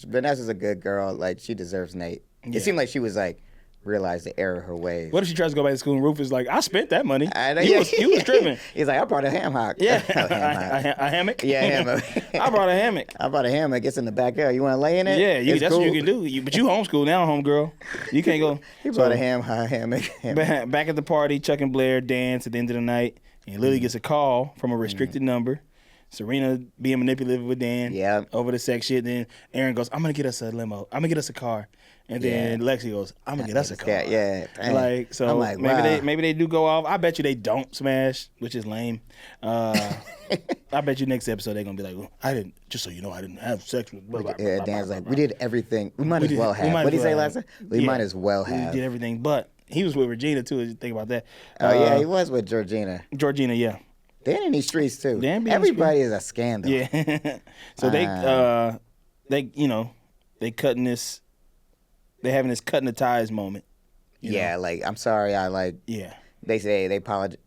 Vanessa's a good girl. Like, she deserves Nate. Yeah. It seemed like she was like, realized the error of her ways. What if she tries to go back to school and Rufus is like, I spent that money. You was tripping. He's like, I brought a ham hock. Yeah. A hammock? Yeah, a hammock. I brought a hammock. I brought a hammock. It's in the backyard. You want to lay in it? Yeah, that's cool. what you can do. But you homeschool now, homegirl. You can't go. He brought a hammock. Back at the party, Chuck and Blair dance at the end of the night, and Lily gets a call from a restricted number. Serena being manipulative with Dan over the sex shit. Then Aaron goes, I'm going to get us a limo. I'm going to get us a car. And then Lexi goes, I'm going to get us a car. Yeah. Like, so like, maybe they do go off. I bet you they don't smash, which is lame. I bet you next episode they're going to be like, well, just so you know, I didn't have sex with blah, blah, blah, blah, Dan's blah, like, blah. we did everything. We might as well have. What did he say last time? We might as well have. We did everything. But he was with Regina, too, if you think about that. Oh, he was with Georgina. Georgina, yeah. Dan in these streets, too. Everybody is a scandal. Yeah. So they cutting this. They having this cutting the ties moment. You know? Like, I'm sorry, they say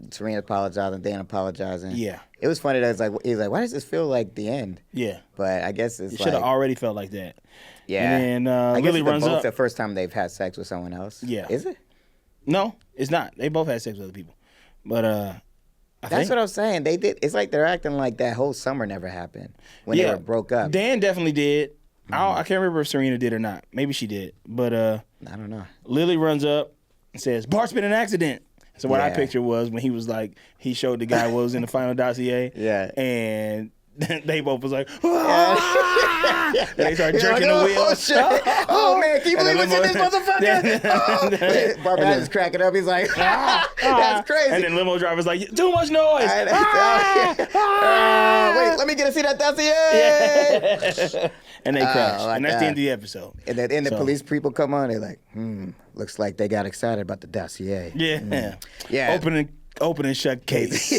Serena apologizing, Dan apologizing. Yeah. It was funny that he's like, why does this feel like the end? Yeah. But I guess it should have already felt like that. Yeah. And then I guess Lily it's runs both up. the first time they've had sex with someone else. Yeah. Is it? No, it's not. They both had sex with other people. But that's what I was saying. They did. It's like they're acting like that whole summer never happened when they were broke up. Dan definitely did. I can't remember if Serena did or not. Maybe she did. But I don't know. Lily runs up and says, Bart's been in an accident. So what I picture was when he was like, he showed the guy what was in the final dossier. Yeah. And they both was like, and they started jerking the wheel. Oh, shit. Oh, man, can you believe what's in this motherfucker? Barbaz is cracking up. He's like, that's crazy. And then limo driver's like, too much noise. Wait, let me get to see that dossier. And they crash. And that's the end of the episode. And then the police people come on. They're like, looks like they got excited about the dossier. Yeah. Yeah. Open and shut case.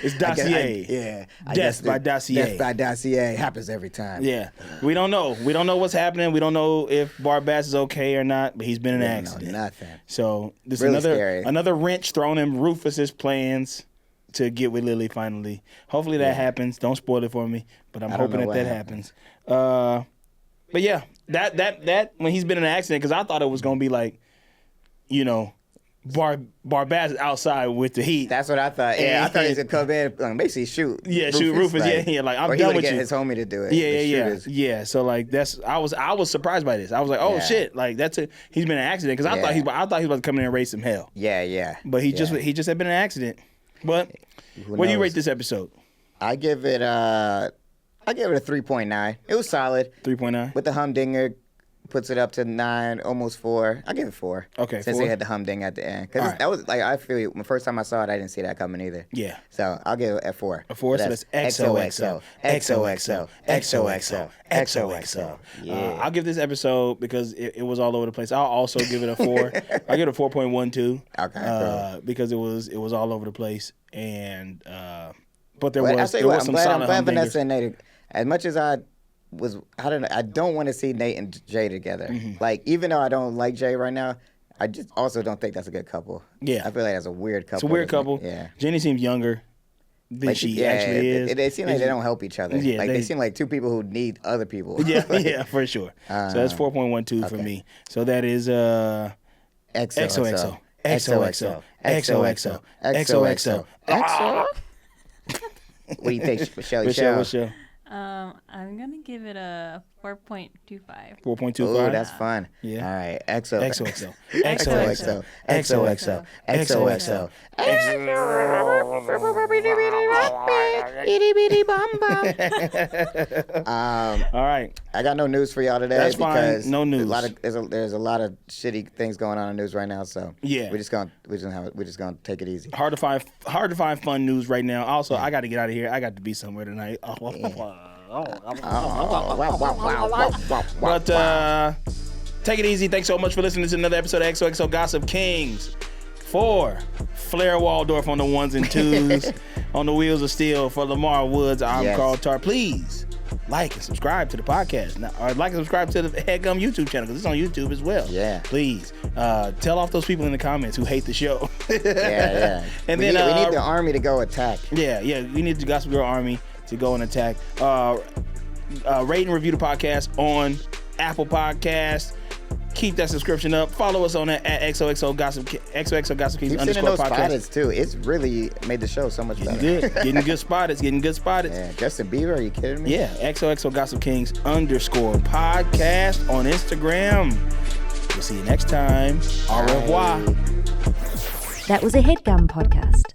It's dossier. Death by dossier. Death by dossier happens every time. Yeah. We don't know. We don't know what's happening. We don't know if Barbaz is okay or not, but he's been in an accident. Nothing. So this really is another wrench thrown in Rufus's plans to get with Lily finally. Hopefully that happens. Don't spoil it for me, but I'm hoping that happens. But yeah, that when he's been in an accident, because I thought it was gonna be like, Barbaz is outside with the heat. That's what I thought. Yeah, I thought he was gonna come in, basically shoot. Yeah, shoot Rufus. Like, like I'm done with you. His homie to do it. Yeah. So like I was surprised by this. I was like, oh shit, like he's been in an accident because I thought he was about to come in and raise some hell. Yeah. But he just had been in an accident. But what do you rate this episode? I give it a 3.9. It was solid. 3.9 with the humdinger. Puts it up to 9, almost 4. I'll give it 4. Okay, since 4? they had the humding at the end. Because that was like, I feel the first time I saw it, I didn't see that coming either. Yeah. So I'll give it a 4. A 4, so that's XOXO. Yeah. I'll give this episode, because it was all over the place, I'll also give it a 4. I'll give it a 4.12. Okay, cool. Because it was all over the place. And but there was some solid I'm glad humdingers. Vanessa and Nate, as much as I don't want to see Nate and Jay together. Mm-hmm. Like, even though I don't like Jay right now, I just also don't think that's a good couple. Yeah. I feel like that's a weird couple. It's a weird couple. Yeah. Jenny seems younger than she actually is. They seem like they don't help each other. Yeah, like they seem like two people who need other people. Yeah, for sure. So that's 4.12 for me. So that is XOXO. What do you think, Michelle? Michelle. I'm gonna give it a 4.25. 4.25. Oh, that's fun. Yeah. All right. XOXO. All right. I got no news for y'all today. That's because fine. No news. There's a lot of shitty things going on in the news right now. So yeah, we're just gonna take it easy. Hard to find fun news right now. Also, I got to get out of here. I got to be somewhere tonight. But take it easy. Thanks so much for listening to another episode of XOXO Gossip Kings. For Flair Waldorf on the ones and twos, on the wheels of steel. For Lamar Woods, I'm Carl Tar. Please like and subscribe to the podcast. Now, or like and subscribe to the Headgum YouTube channel because it's on YouTube as well. Yeah. Please tell off those people in the comments who hate the show. Yeah. And we then need the army to go attack. Yeah. We need the Gospel Girl Army to go and attack. Rate and review the podcast on Apple Podcasts. Keep that subscription up. Follow us on that at XOXO Gossip Kings Keep _podcast. those spottings too. It's really made the show so much better. Getting good spottings. Yeah, Justin Bieber, are you kidding me? Yeah, XOXO Gossip Kings _podcast on Instagram. We'll see you next time. Au revoir. That was a Headgum podcast.